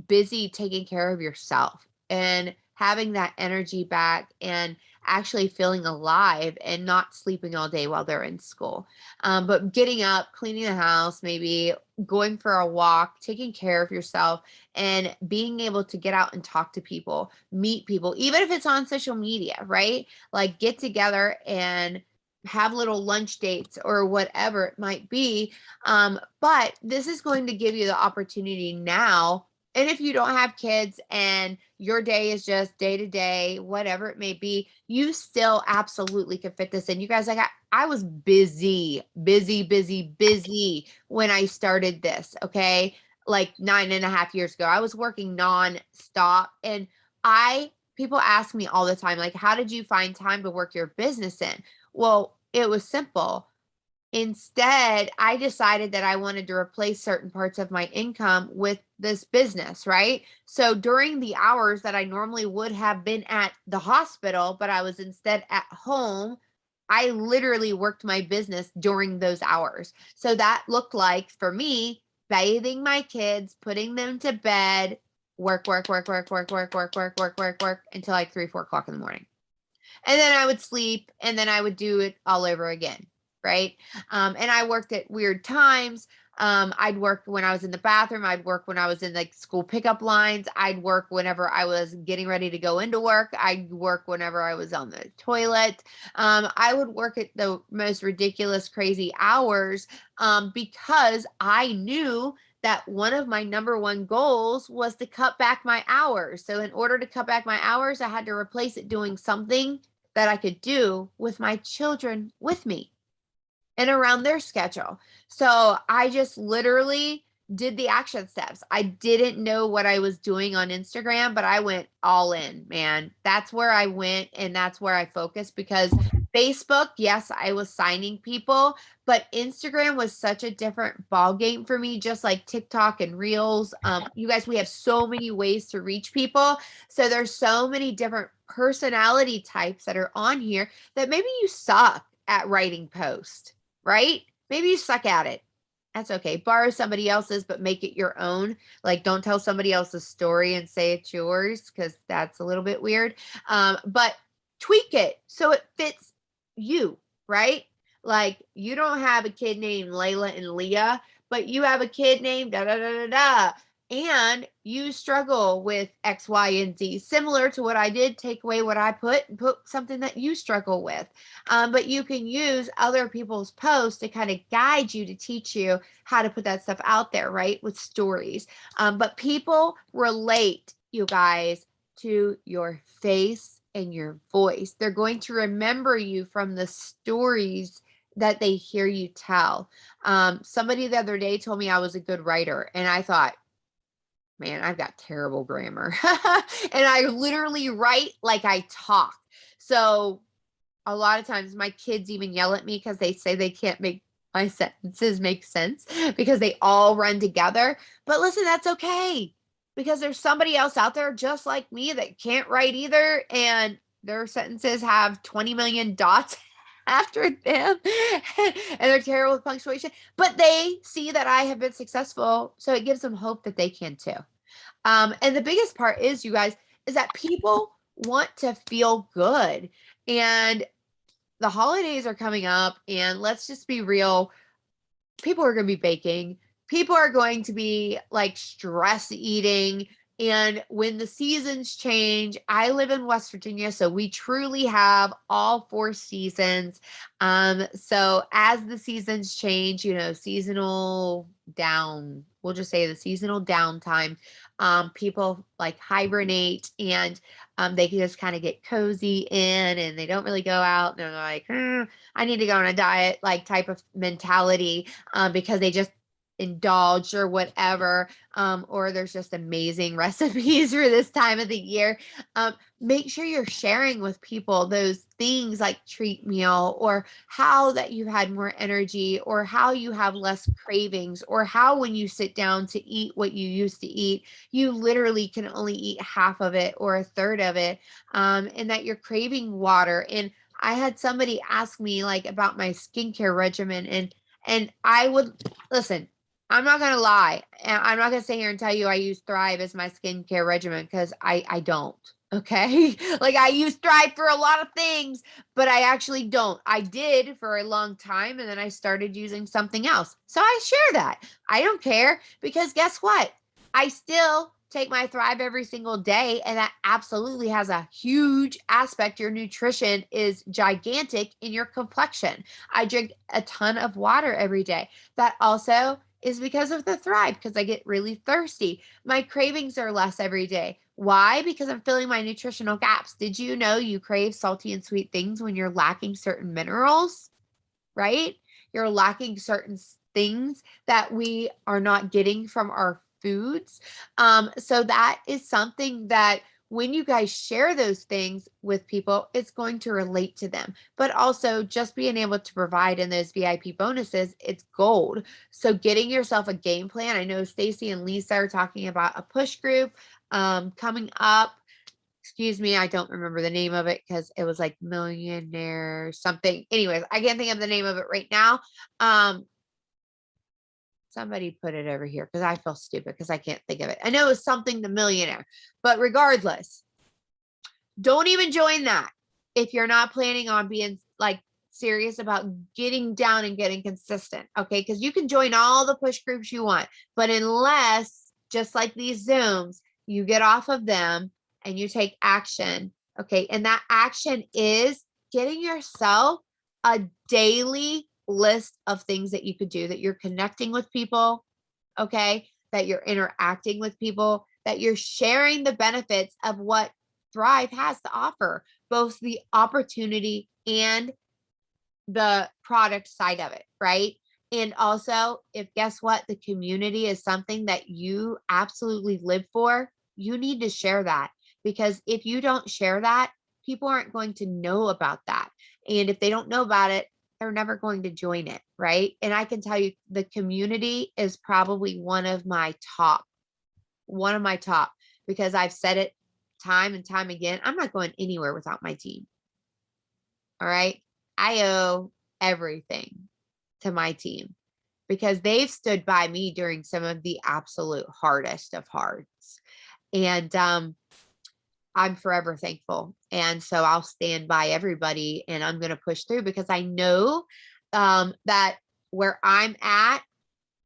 busy taking care of yourself and having that energy back and actually feeling alive and not sleeping all day while they're in school. But getting up, cleaning the house, maybe going for a walk, taking care of yourself, and being able to get out and talk to people, meet people, even if it's on social media, right? Like get together and have little lunch dates or whatever it might be. But this is going to give you the opportunity now. And if you don't have kids and your day is just day to day, whatever it may be, you still absolutely can fit this in. You guys, like I was busy when I started this. Okay. Like 9.5 years ago, I was working nonstop. And people ask me all the time, like, how did you find time to work your business in? Well, it was simple. Instead, I decided that I wanted to replace certain parts of my income with this business, right? So during the hours that I normally would have been at the hospital, but I was instead at home, I literally worked my business during those hours. So that looked like for me, bathing my kids, putting them to bed, work until like 3, 4 o'clock in the morning. And then I would sleep and then I would do it all over again. Right. And I worked at weird times. I'd work when I was in the bathroom. I'd work when I was in like school pickup lines. I'd work whenever I was getting ready to go into work. I'd work whenever I was on the toilet. I would work at the most ridiculous, crazy hours, because I knew that one of my number one goals was to cut back my hours. So in order to cut back my hours, I had to replace it doing something that I could do with my children with me and around their schedule. So I just literally did the action steps. I didn't know what I was doing on Instagram, but I went all in, man. That's where I went and that's where I focused, because Facebook, yes, I was signing people, but Instagram was such a different ball game for me, just like TikTok and Reels. You guys, we have so many ways to reach people. So there's so many different personality types that are on here that maybe you suck at writing posts, right? Maybe you suck at it. That's okay. Borrow somebody else's, but make it your own. Like, don't tell somebody else's story and say it's yours, because that's a little bit weird. But tweak it so it fits you, right? Like, you don't have a kid named Layla and Leah, but you have a kid named da da da da da, and you struggle with X, Y, and Z, similar to what I did. Take away what I put and put something that you struggle with. But you can use other people's posts to kind of guide you, to teach you how to put that stuff out there, right? With stories. But people relate, you guys, to your face and your voice. They're going to remember you from the stories that they hear you tell. Somebody the other day told me I was a good writer, and I thought, man, I've got terrible grammar. And I literally write like I talk. So a lot of times my kids even yell at me because they say they can't make my sentences make sense because they all run together. But listen, that's okay because there's somebody else out there just like me that can't write either. And their sentences have 20 million dots after them and they're terrible with punctuation. But they see that I have been successful. So it gives them hope that they can too. And the biggest part is, you guys, is that people want to feel good. And the holidays are coming up, and let's just be real. People are going to be baking. People are going to be like stress eating. And when the seasons change, I live in West Virginia, so we truly have all 4 seasons. So as the seasons change, seasonal down, we'll just say the seasonal downtime, people like hibernate and they can just kind of get cozy in and they don't really go out. And they're like, I need to go on a diet, like type of mentality, because they just indulge or whatever, or there's just amazing recipes for this time of the year. Make sure you're sharing with people those things like treat meal, or how that you had more energy, or how you have less cravings, or how when you sit down to eat what you used to eat, you literally can only eat half of it or a third of it, and that you're craving water. And I had somebody ask me like about my skincare regimen, and I would listen. I'm not gonna lie. I'm not gonna sit here and tell you I use Thrive as my skincare regimen because I don't. Okay, like I use Thrive for a lot of things, but I actually don't. I did for a long time, and then I started using something else. So I share that. I don't care because guess what? I still take my Thrive every single day, and that absolutely has a huge aspect. Your nutrition is gigantic in your complexion. I drink a ton of water every day. That also is because of the Thrive, because I get really thirsty. My cravings are less every day. Why? Because I'm filling my nutritional gaps. Did you know you crave salty and sweet things when you're lacking certain minerals, right? You're lacking certain things that we are not getting from our foods. So that is something that when you guys share those things with people, it's going to relate to them. But also just being able to provide in those VIP bonuses, it's gold. So getting yourself a game plan. I know Stacy and Lisa are talking about a push group coming up. Excuse me, I don't remember the name of it because it was like millionaire something. Anyways, I can't think of the name of it right now. Somebody put it over here because I feel stupid because I can't think of it. I know it's something the millionaire, but regardless, don't even join that if you're not planning on being like serious about getting down and getting consistent. Okay. Because you can join all the push groups you want, but unless, just like these Zooms, you get off of them and you take action. Okay. And that action is getting yourself a daily list of things that you could do, that you're connecting with people. Okay. That you're interacting with people, that you're sharing the benefits of what Thrive has to offer, both the opportunity and the product side of it, right? And also, if guess what, the community is something that you absolutely live for, you need to share that, because if you don't share that, people aren't going to know about that. And if they don't know about it, they're never going to join it, right? And I can tell you the community is probably one of my top, because I've said it time and time again. I'm not going anywhere without my team. All right. I owe everything to my team because they've stood by me during some of the absolute hardest of hearts. And I'm forever thankful. And so I'll stand by everybody and I'm going to push through because I know that where I'm at,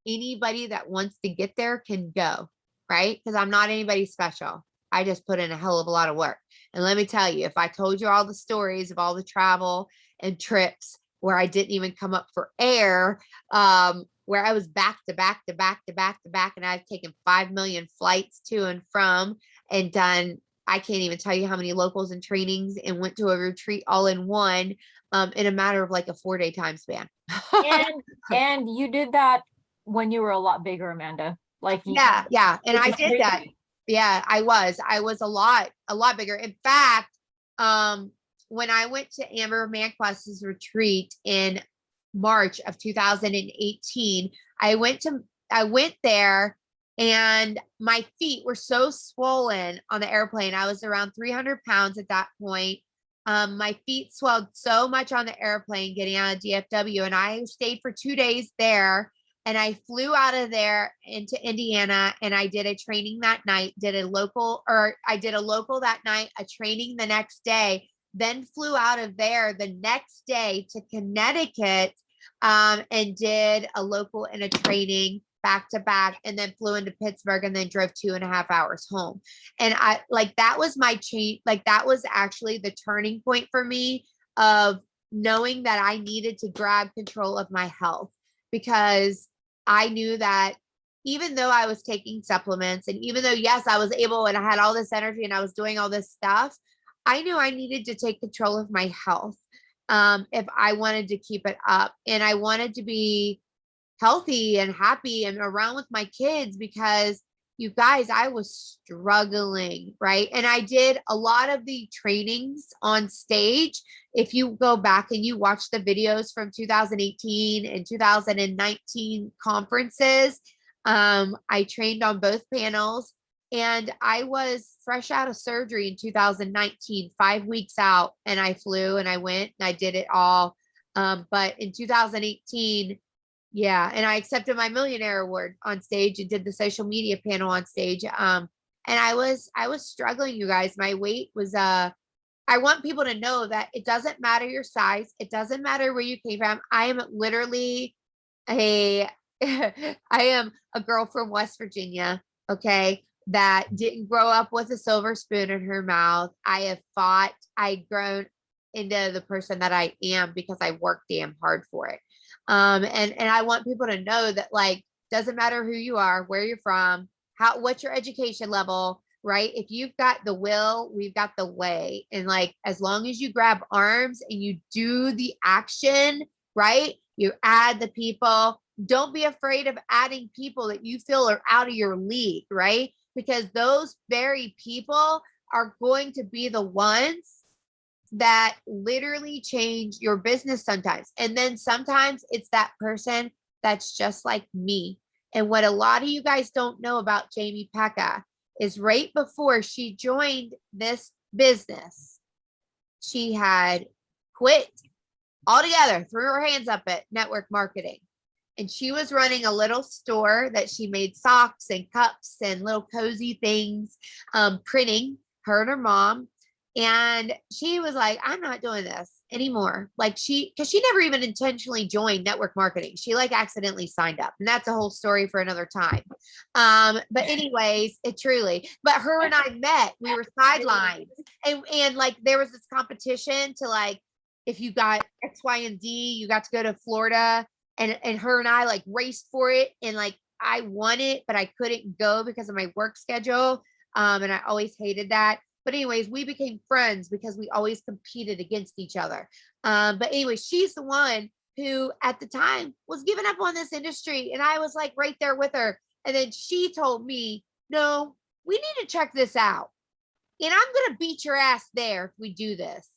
anybody that wants to get there can go, right? Because I'm not anybody special. I just put in a hell of a lot of work. And let me tell you, if I told you all the stories of all the travel and trips where I didn't even come up for air, where I was back to back to back to back to back, and I've taken 5 million flights to and from and done, I can't even tell you how many locals and trainings, and went to a retreat all in one in a matter of like a 4-day time span.
And you did that when you were a lot bigger, Amanda. Like
yeah. And I did that. Yeah, I was a lot bigger. In fact, when I went to Amber Manquest's retreat in March of 2018, I went there and my feet were so swollen on the airplane. I was around 300 pounds at that point. My feet swelled so much on the airplane getting out of DFW, and I stayed for 2 days there. And I flew out of there into Indiana, and I did a training that night, I did a local that night, a training the next day, then flew out of there the next day to Connecticut, and did a local and a training back to back, and then flew into Pittsburgh and then drove 2.5 hours home. And I like, that was my change. Like, that was actually the turning point for me of knowing that I needed to grab control of my health, because I knew that even though I was taking supplements, and even though, yes, I was able and I had all this energy and I was doing all this stuff, I knew I needed to take control of my health, if I wanted to keep it up. And I wanted to be healthy and happy and around with my kids, because you guys, I was struggling, right? And I did a lot of the trainings on stage. If you go back and you watch the videos from 2018 and 2019 conferences, I trained on both panels, and I was fresh out of surgery in 2019, 5 weeks out, and I flew and I went and I did it all. But in 2018, yeah, and I accepted my millionaire award on stage and did the social media panel on stage. And I was struggling, you guys. My weight was I want people to know that it doesn't matter your size, it doesn't matter where you came from. I am literally a I am a girl from West Virginia, okay, that didn't grow up with a silver spoon in her mouth. I have fought, I've grown into the person that I am because I worked damn hard for it. And I want people to know that, like, doesn't matter who you are, where you're from, what's your education level, right? If you've got the will, we've got the way. And like, as long as you grab arms and you do the action, right? You add the people. Don't be afraid of adding people that you feel are out of your league, right? Because those very people are going to be the ones that literally change your business sometimes. And then sometimes it's that person that's just like me. And what a lot of you guys don't know about Jamie Pecca is, right before she joined this business, she had quit altogether, threw her hands up at network marketing. And she was running a little store that she made socks and cups and little cozy things, printing, her and her mom. And she was like, I'm not doing this anymore. Like, because she never even intentionally joined network marketing. She like accidentally signed up. And that's a whole story for another time. But anyways, but her and I met, we were sidelines. And like, there was this competition to, like, if you got X, Y, and D, you got to go to Florida. And her and I like raced for it. And like, I won it, but I couldn't go because of my work schedule. And I always hated that. But anyways, we became friends because we always competed against each other. But anyway, she's the one who at the time was giving up on this industry. And I was like right there with her. And then she told me, no, we need to check this out. And I'm going to beat your ass there if we do this.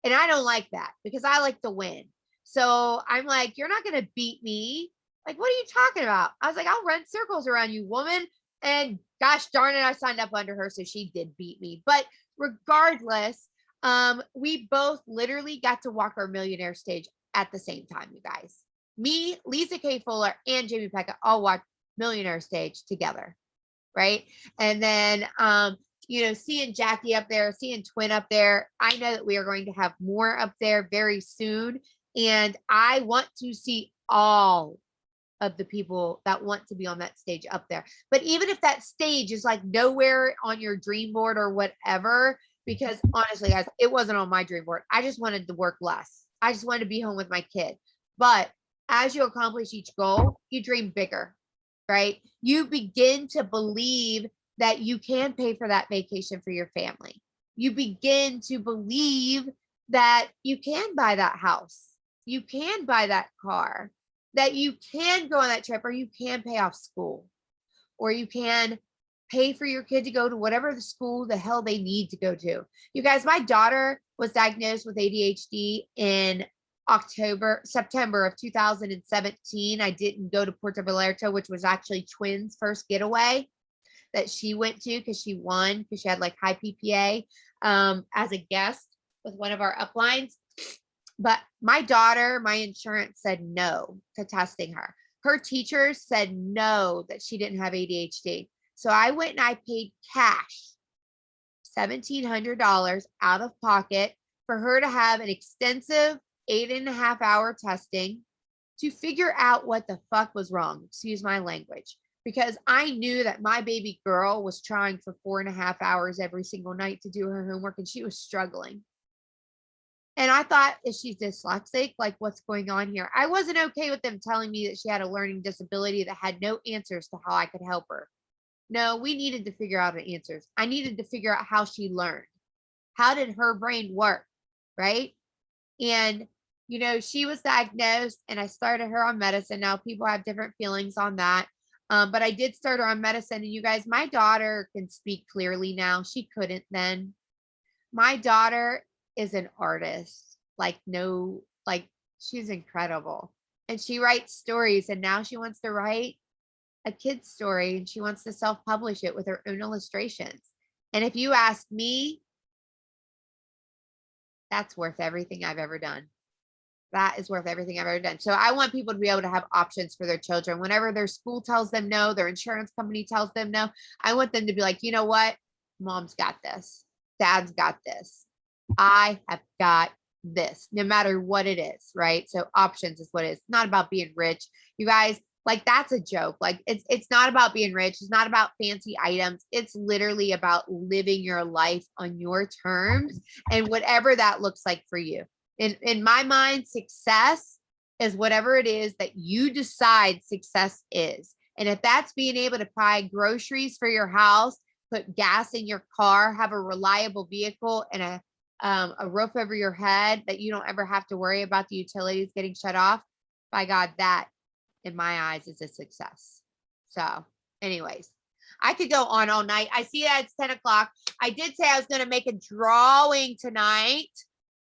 And I don't like that because I like to win. So I'm like, you're not going to beat me. Like, what are you talking about? I was like, I'll run circles around you, woman. And gosh darn it, I signed up under her. So she did beat me. But regardless, we both literally got to walk our millionaire stage at the same time, you guys. Me, Lisa K. Fuller, and Jamie Pecca all walked millionaire stage together. Right. And then, seeing Jackie up there, seeing Twin up there, I know that we are going to have more up there very soon. And I want to see all of the people that want to be on that stage up there. But even if that stage is like nowhere on your dream board or whatever, because honestly, guys, it wasn't on my dream board. I just wanted to work less. I just wanted to be home with my kid. But as you accomplish each goal, you dream bigger, right? You begin to believe that you can pay for that vacation for your family. You begin to believe that you can buy that house. You can buy that car, that you can go on that trip, or you can pay off school, or you can pay for your kid to go to whatever the school the hell they need to go to. You guys, my daughter was diagnosed with ADHD in September of 2017. I didn't go to Puerto Vallarta, which was actually twins' first getaway that she went to because she won because she had like high PPA as a guest with one of our uplines. But my daughter, my insurance said no to testing her. Her teachers said no, that she didn't have ADHD. So I went and I paid cash, $1,700 out of pocket for her to have an extensive 8.5 hour testing to figure out what the fuck was wrong. Excuse my language. Because I knew that my baby girl was trying for 4.5 hours every single night to do her homework and she was struggling. And I thought, is she dyslexic? Like, what's going on here? I wasn't okay with them telling me that she had a learning disability that had no answers to how I could help her. No, we needed to figure out the answers. I needed to figure out how she learned. How did her brain work? Right. And, you know, she was diagnosed and I started her on medicine. Now people have different feelings on that. But I did start her on medicine. And you guys, my daughter can speak clearly now. She couldn't then. My daughter is an artist. She's incredible. And she writes stories. And now she wants to write a kid's story and she wants to self-publish it with her own illustrations. And if you ask me, that's worth everything I've ever done. That is worth everything I've ever done. So I want people to be able to have options for their children. Whenever their school tells them no, their insurance company tells them no, I want them to be like, you know what? Mom's got this. Dad's got this. I have got this, no matter what it is, right? So options is what it is. It's not about being rich. You guys, like that's a joke. Like it's not about being rich. It's not about fancy items. It's literally about living your life on your terms and whatever that looks like for you. In my mind, success is whatever it is that you decide success is. And if that's being able to buy groceries for your house, put gas in your car, have a reliable vehicle and a roof over your head that you don't ever have to worry about the utilities getting shut off, by God, that in my eyes is a success. So anyways, I could go on all night. I see that it's 10 o'clock. I did say I was going to make a drawing tonight.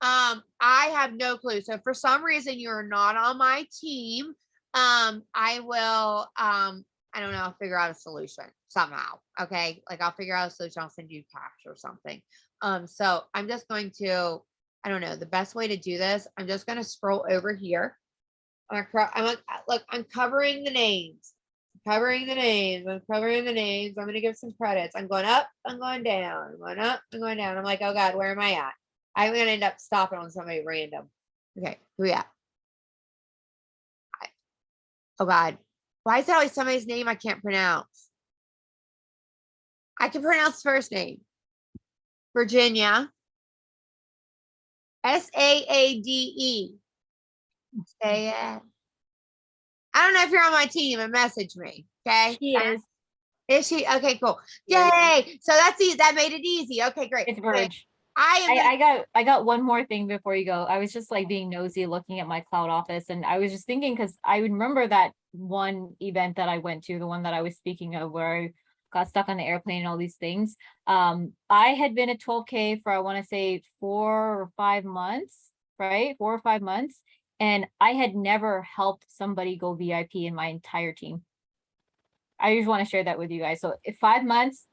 I have no clue. So if for some reason you're not on my team, I will, I don't know, I'll figure out a solution somehow. Okay. Like I'll figure out a solution. I'll send you cash or something. So I'm just going to, I don't know, the best way to do this. I'm just going to scroll over here. I'm covering the names. I'm covering the names. I'm going to give some credits. I'm going up. I'm going down. I'm going up. I'm going down. I'm like, oh God, where am I at? I'm going to end up stopping on somebody random. Okay. Who we at? Oh God. Why is it always somebody's name I can't pronounce? I can pronounce first name. Virginia. Saade. I don't know if you're on my team and message me. Okay.
She is.
Is she? Okay, cool.
Yeah.
Yay. So that's easy. That made it easy. Okay, great.
It's Verge.
I
got one more thing before you go. I was just like being nosy looking at my cloud office and I was just thinking because I remember that one event that I went to, the one that I was speaking of where I got stuck on the airplane and all these things. I had been at 12K for I want to say 4 or 5 months, right? 4 or 5 months. And I had never helped somebody go VIP in my entire team. I just want to share that with you guys. So 5 months,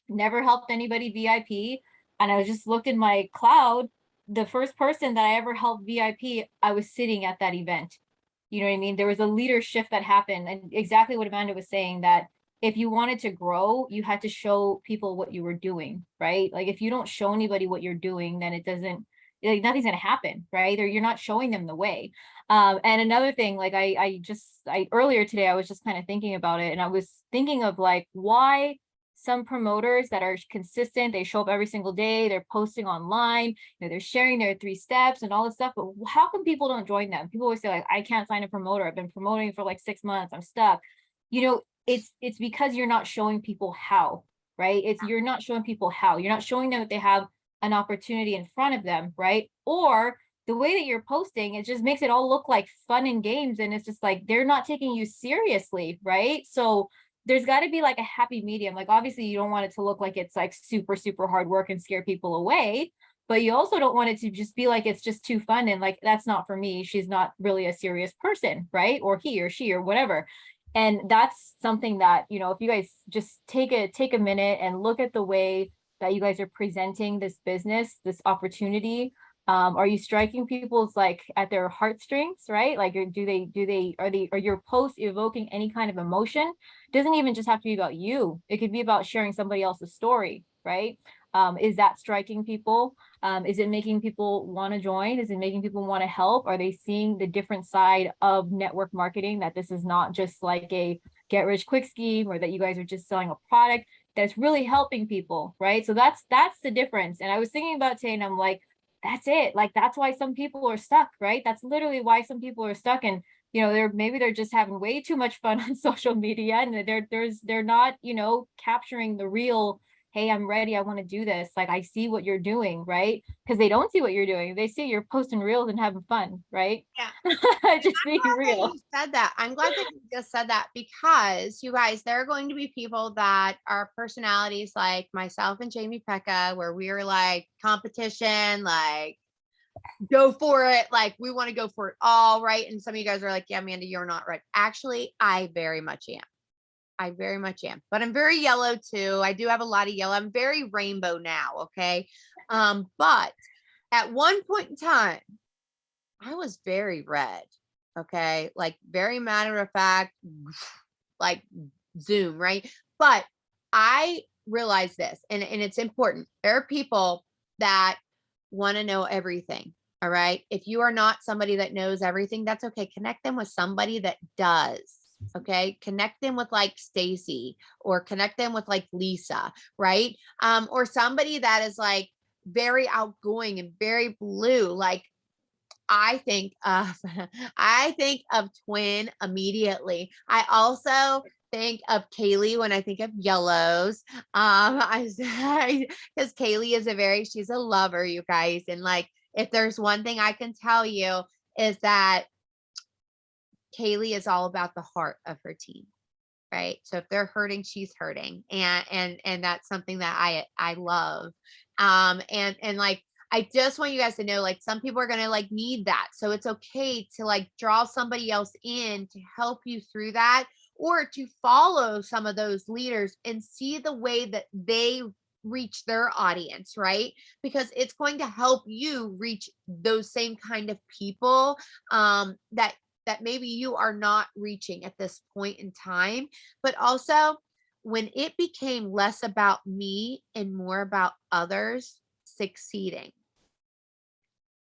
never helped anybody VIP. And I just looked in my cloud, the first person that I ever helped VIP, I was sitting at that event. You know what I mean? There was a leader shift that happened and exactly what Amanda was saying, that if you wanted to grow, you had to show people what you were doing, right? Like if you don't show anybody what you're doing, then it doesn't, like nothing's going to happen, right? Or you're not showing them the way. And another thing, like I earlier today, I was just kind of thinking about it and I was thinking of like, why some promoters that are consistent, they show up every single day, they're posting online, you know, they're sharing their 3 steps and all this stuff, but how come people don't join them? People always say like, I can't find a promoter. I've been promoting for like 6 months. I'm stuck. You know, it's because you're not showing people how, right? You're not showing people how. You're not showing them that they have an opportunity in front of them, right? Or the way that you're posting, it just makes it all look like fun and games. And it's just like, they're not taking you seriously, right? So there's got to be like a happy medium. Like obviously you don't want it to look like it's like super, super hard work and scare people away, but you also don't want it to just be like it's just too fun and like that's not for me. She's not really a serious person, right? Or he or she or whatever. And that's something that, you know, if you guys just take a minute and look at the way that you guys are presenting this business, this opportunity, are you striking people's like at their heartstrings, right? Like are your posts evoking any kind of emotion? Doesn't even just have to be about you. It could be about sharing somebody else's story, right? Is that striking people? Is it making people want to join? Is it making people want to help? Are they seeing the different side of network marketing, that this is not just like a get rich quick scheme, or that you guys are just selling a product that's really helping people, right? So that's the difference. And I was thinking about today and I'm like, that's it. Like that's why some people are stuck, right? That's literally why some people are stuck. And you know, they're just having way too much fun on social media, and they're not, you know, capturing the real, hey, I'm ready, I want to do this. Like I see what you're doing, right? Because they don't see what you're doing. They see you're posting reels and having fun, right?
Yeah.
Just being
Glad that
real.
you said that. I'm glad that you just said that because you guys, there are going to be people that are personalities like myself and Jamie Pekka, where we are like competition, like go for it. Like we want to go for it all, right? And some of you guys are like, yeah, Amanda, you're not right. Actually, I very much am. I very much am. But I'm very yellow too. I do have a lot of yellow. I'm very rainbow now. Okay. But at one point in time, I was very red. Okay. Like very matter of fact, like Zoom, right? But I realize this, and it's important. There are people that want to know everything. All right. If you are not somebody that knows everything, that's okay. Connect them with somebody that does. Okay. Connect them with like Stacy, or connect them with like Lisa, right? Or somebody that is like very outgoing and very blue. Like I think of I think of twin immediately. I also think of Kaylee when I think of yellows. I say because Kaylee is she's a lover, you guys. And like if there's one thing I can tell you is that Kaylee is all about the heart of her team. Right. So if they're hurting, she's hurting. And that's something that I love. And like I just want you guys to know, like some people are gonna like need that. So it's okay to like draw somebody else in to help you through that, or to follow some of those leaders and see the way that they reach their audience, right? Because it's going to help you reach those same kind of people that maybe you are not reaching at this point in time. But also, when it became less about me and more about others succeeding,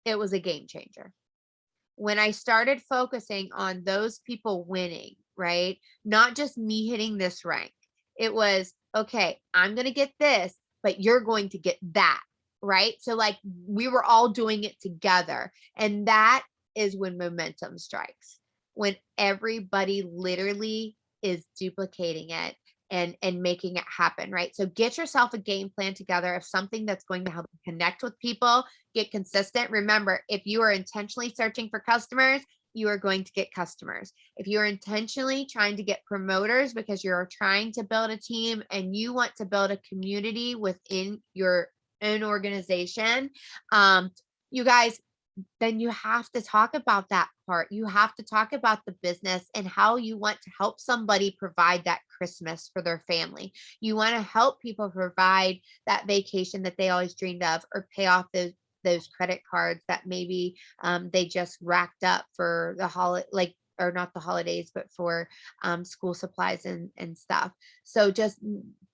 it was a game changer. When I started focusing on those people winning, right? Not just me hitting this rank. It was, okay, I'm going to get this, but you're going to get that, right? So, like, we were all doing it together. And that is when momentum strikes, when everybody literally is duplicating it and making it happen, right? So get yourself a game plan together of something that's going to help you connect with people, get consistent. Remember, if you are intentionally searching for customers, you are going to get customers. If you're intentionally trying to get promoters because you're trying to build a team and you want to build a community within your own organization, you guys, then you have to talk about that part. You have to talk about the business and how you want to help somebody provide that Christmas for their family. You want to help people provide that vacation that they always dreamed of, or pay off those credit cards that maybe they just racked up for the holiday, like, or not the holidays, but for school supplies and stuff. So just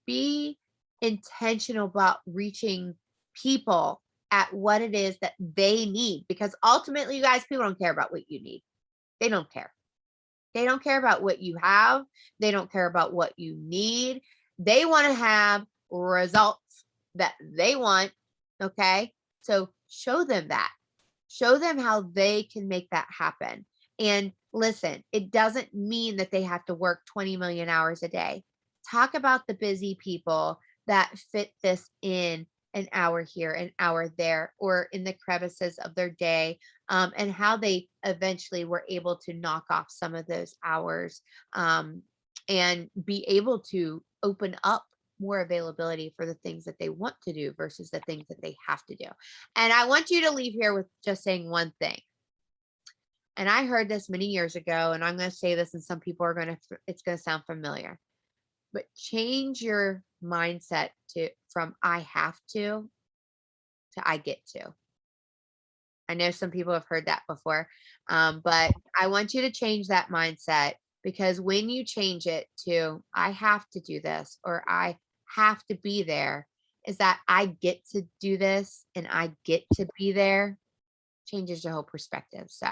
be intentional about reaching people at what it is that they need, because ultimately, you guys, people don't care about what you need. They don't care. They don't care about what you have. They don't care about what you need. They want to have results that they want. Okay. So show them that. Show them how they can make that happen. And listen, it doesn't mean that they have to work 20 million hours a day. Talk about the busy people that fit this in an hour here, an hour there, or in the crevices of their day, and how they eventually were able to knock off some of those hours and be able to open up more availability for the things that they want to do versus the things that they have to do. And I want you to leave here with just saying one thing. And I heard this many years ago, and I'm going to say this, and some people are going to, it's going to sound familiar, but change your mindset from I have to I get to. I know some people have heard that before, but I want you to change that mindset, because when you change it to I have to do this or I have to be there, is that I get to do this and I get to be there, changes your whole perspective. So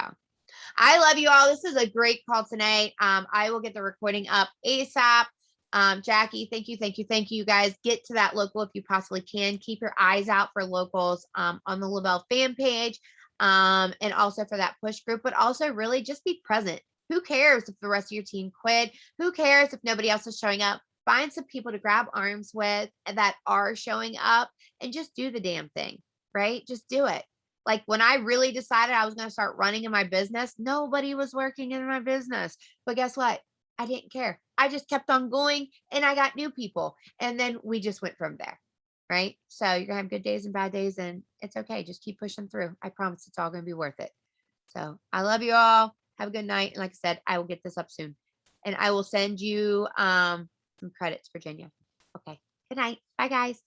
I love you all. This is a great call tonight. I will get the recording up ASAP. Jackie, thank you, thank you, thank you. Guys, get to that local if you possibly can. Keep your eyes out for locals on the LaBelle fan page, and also for that push group. But also, really, just be present. Who cares if the rest of your team quit? Who cares if nobody else is showing up? Find some people to grab arms with that are showing up, and just do the damn thing, right? Just do it. Like when I really decided I was going to start running in my business, nobody was working in my business. But guess what? I didn't care. I just kept on going and I got new people. And then we just went from there. Right. So you're going to have good days and bad days, and it's okay. Just keep pushing through. I promise it's all going to be worth it. So I love you all. Have a good night. And like I said, I will get this up soon, and I will send you some credits, Virginia. Okay. Good night. Bye, guys.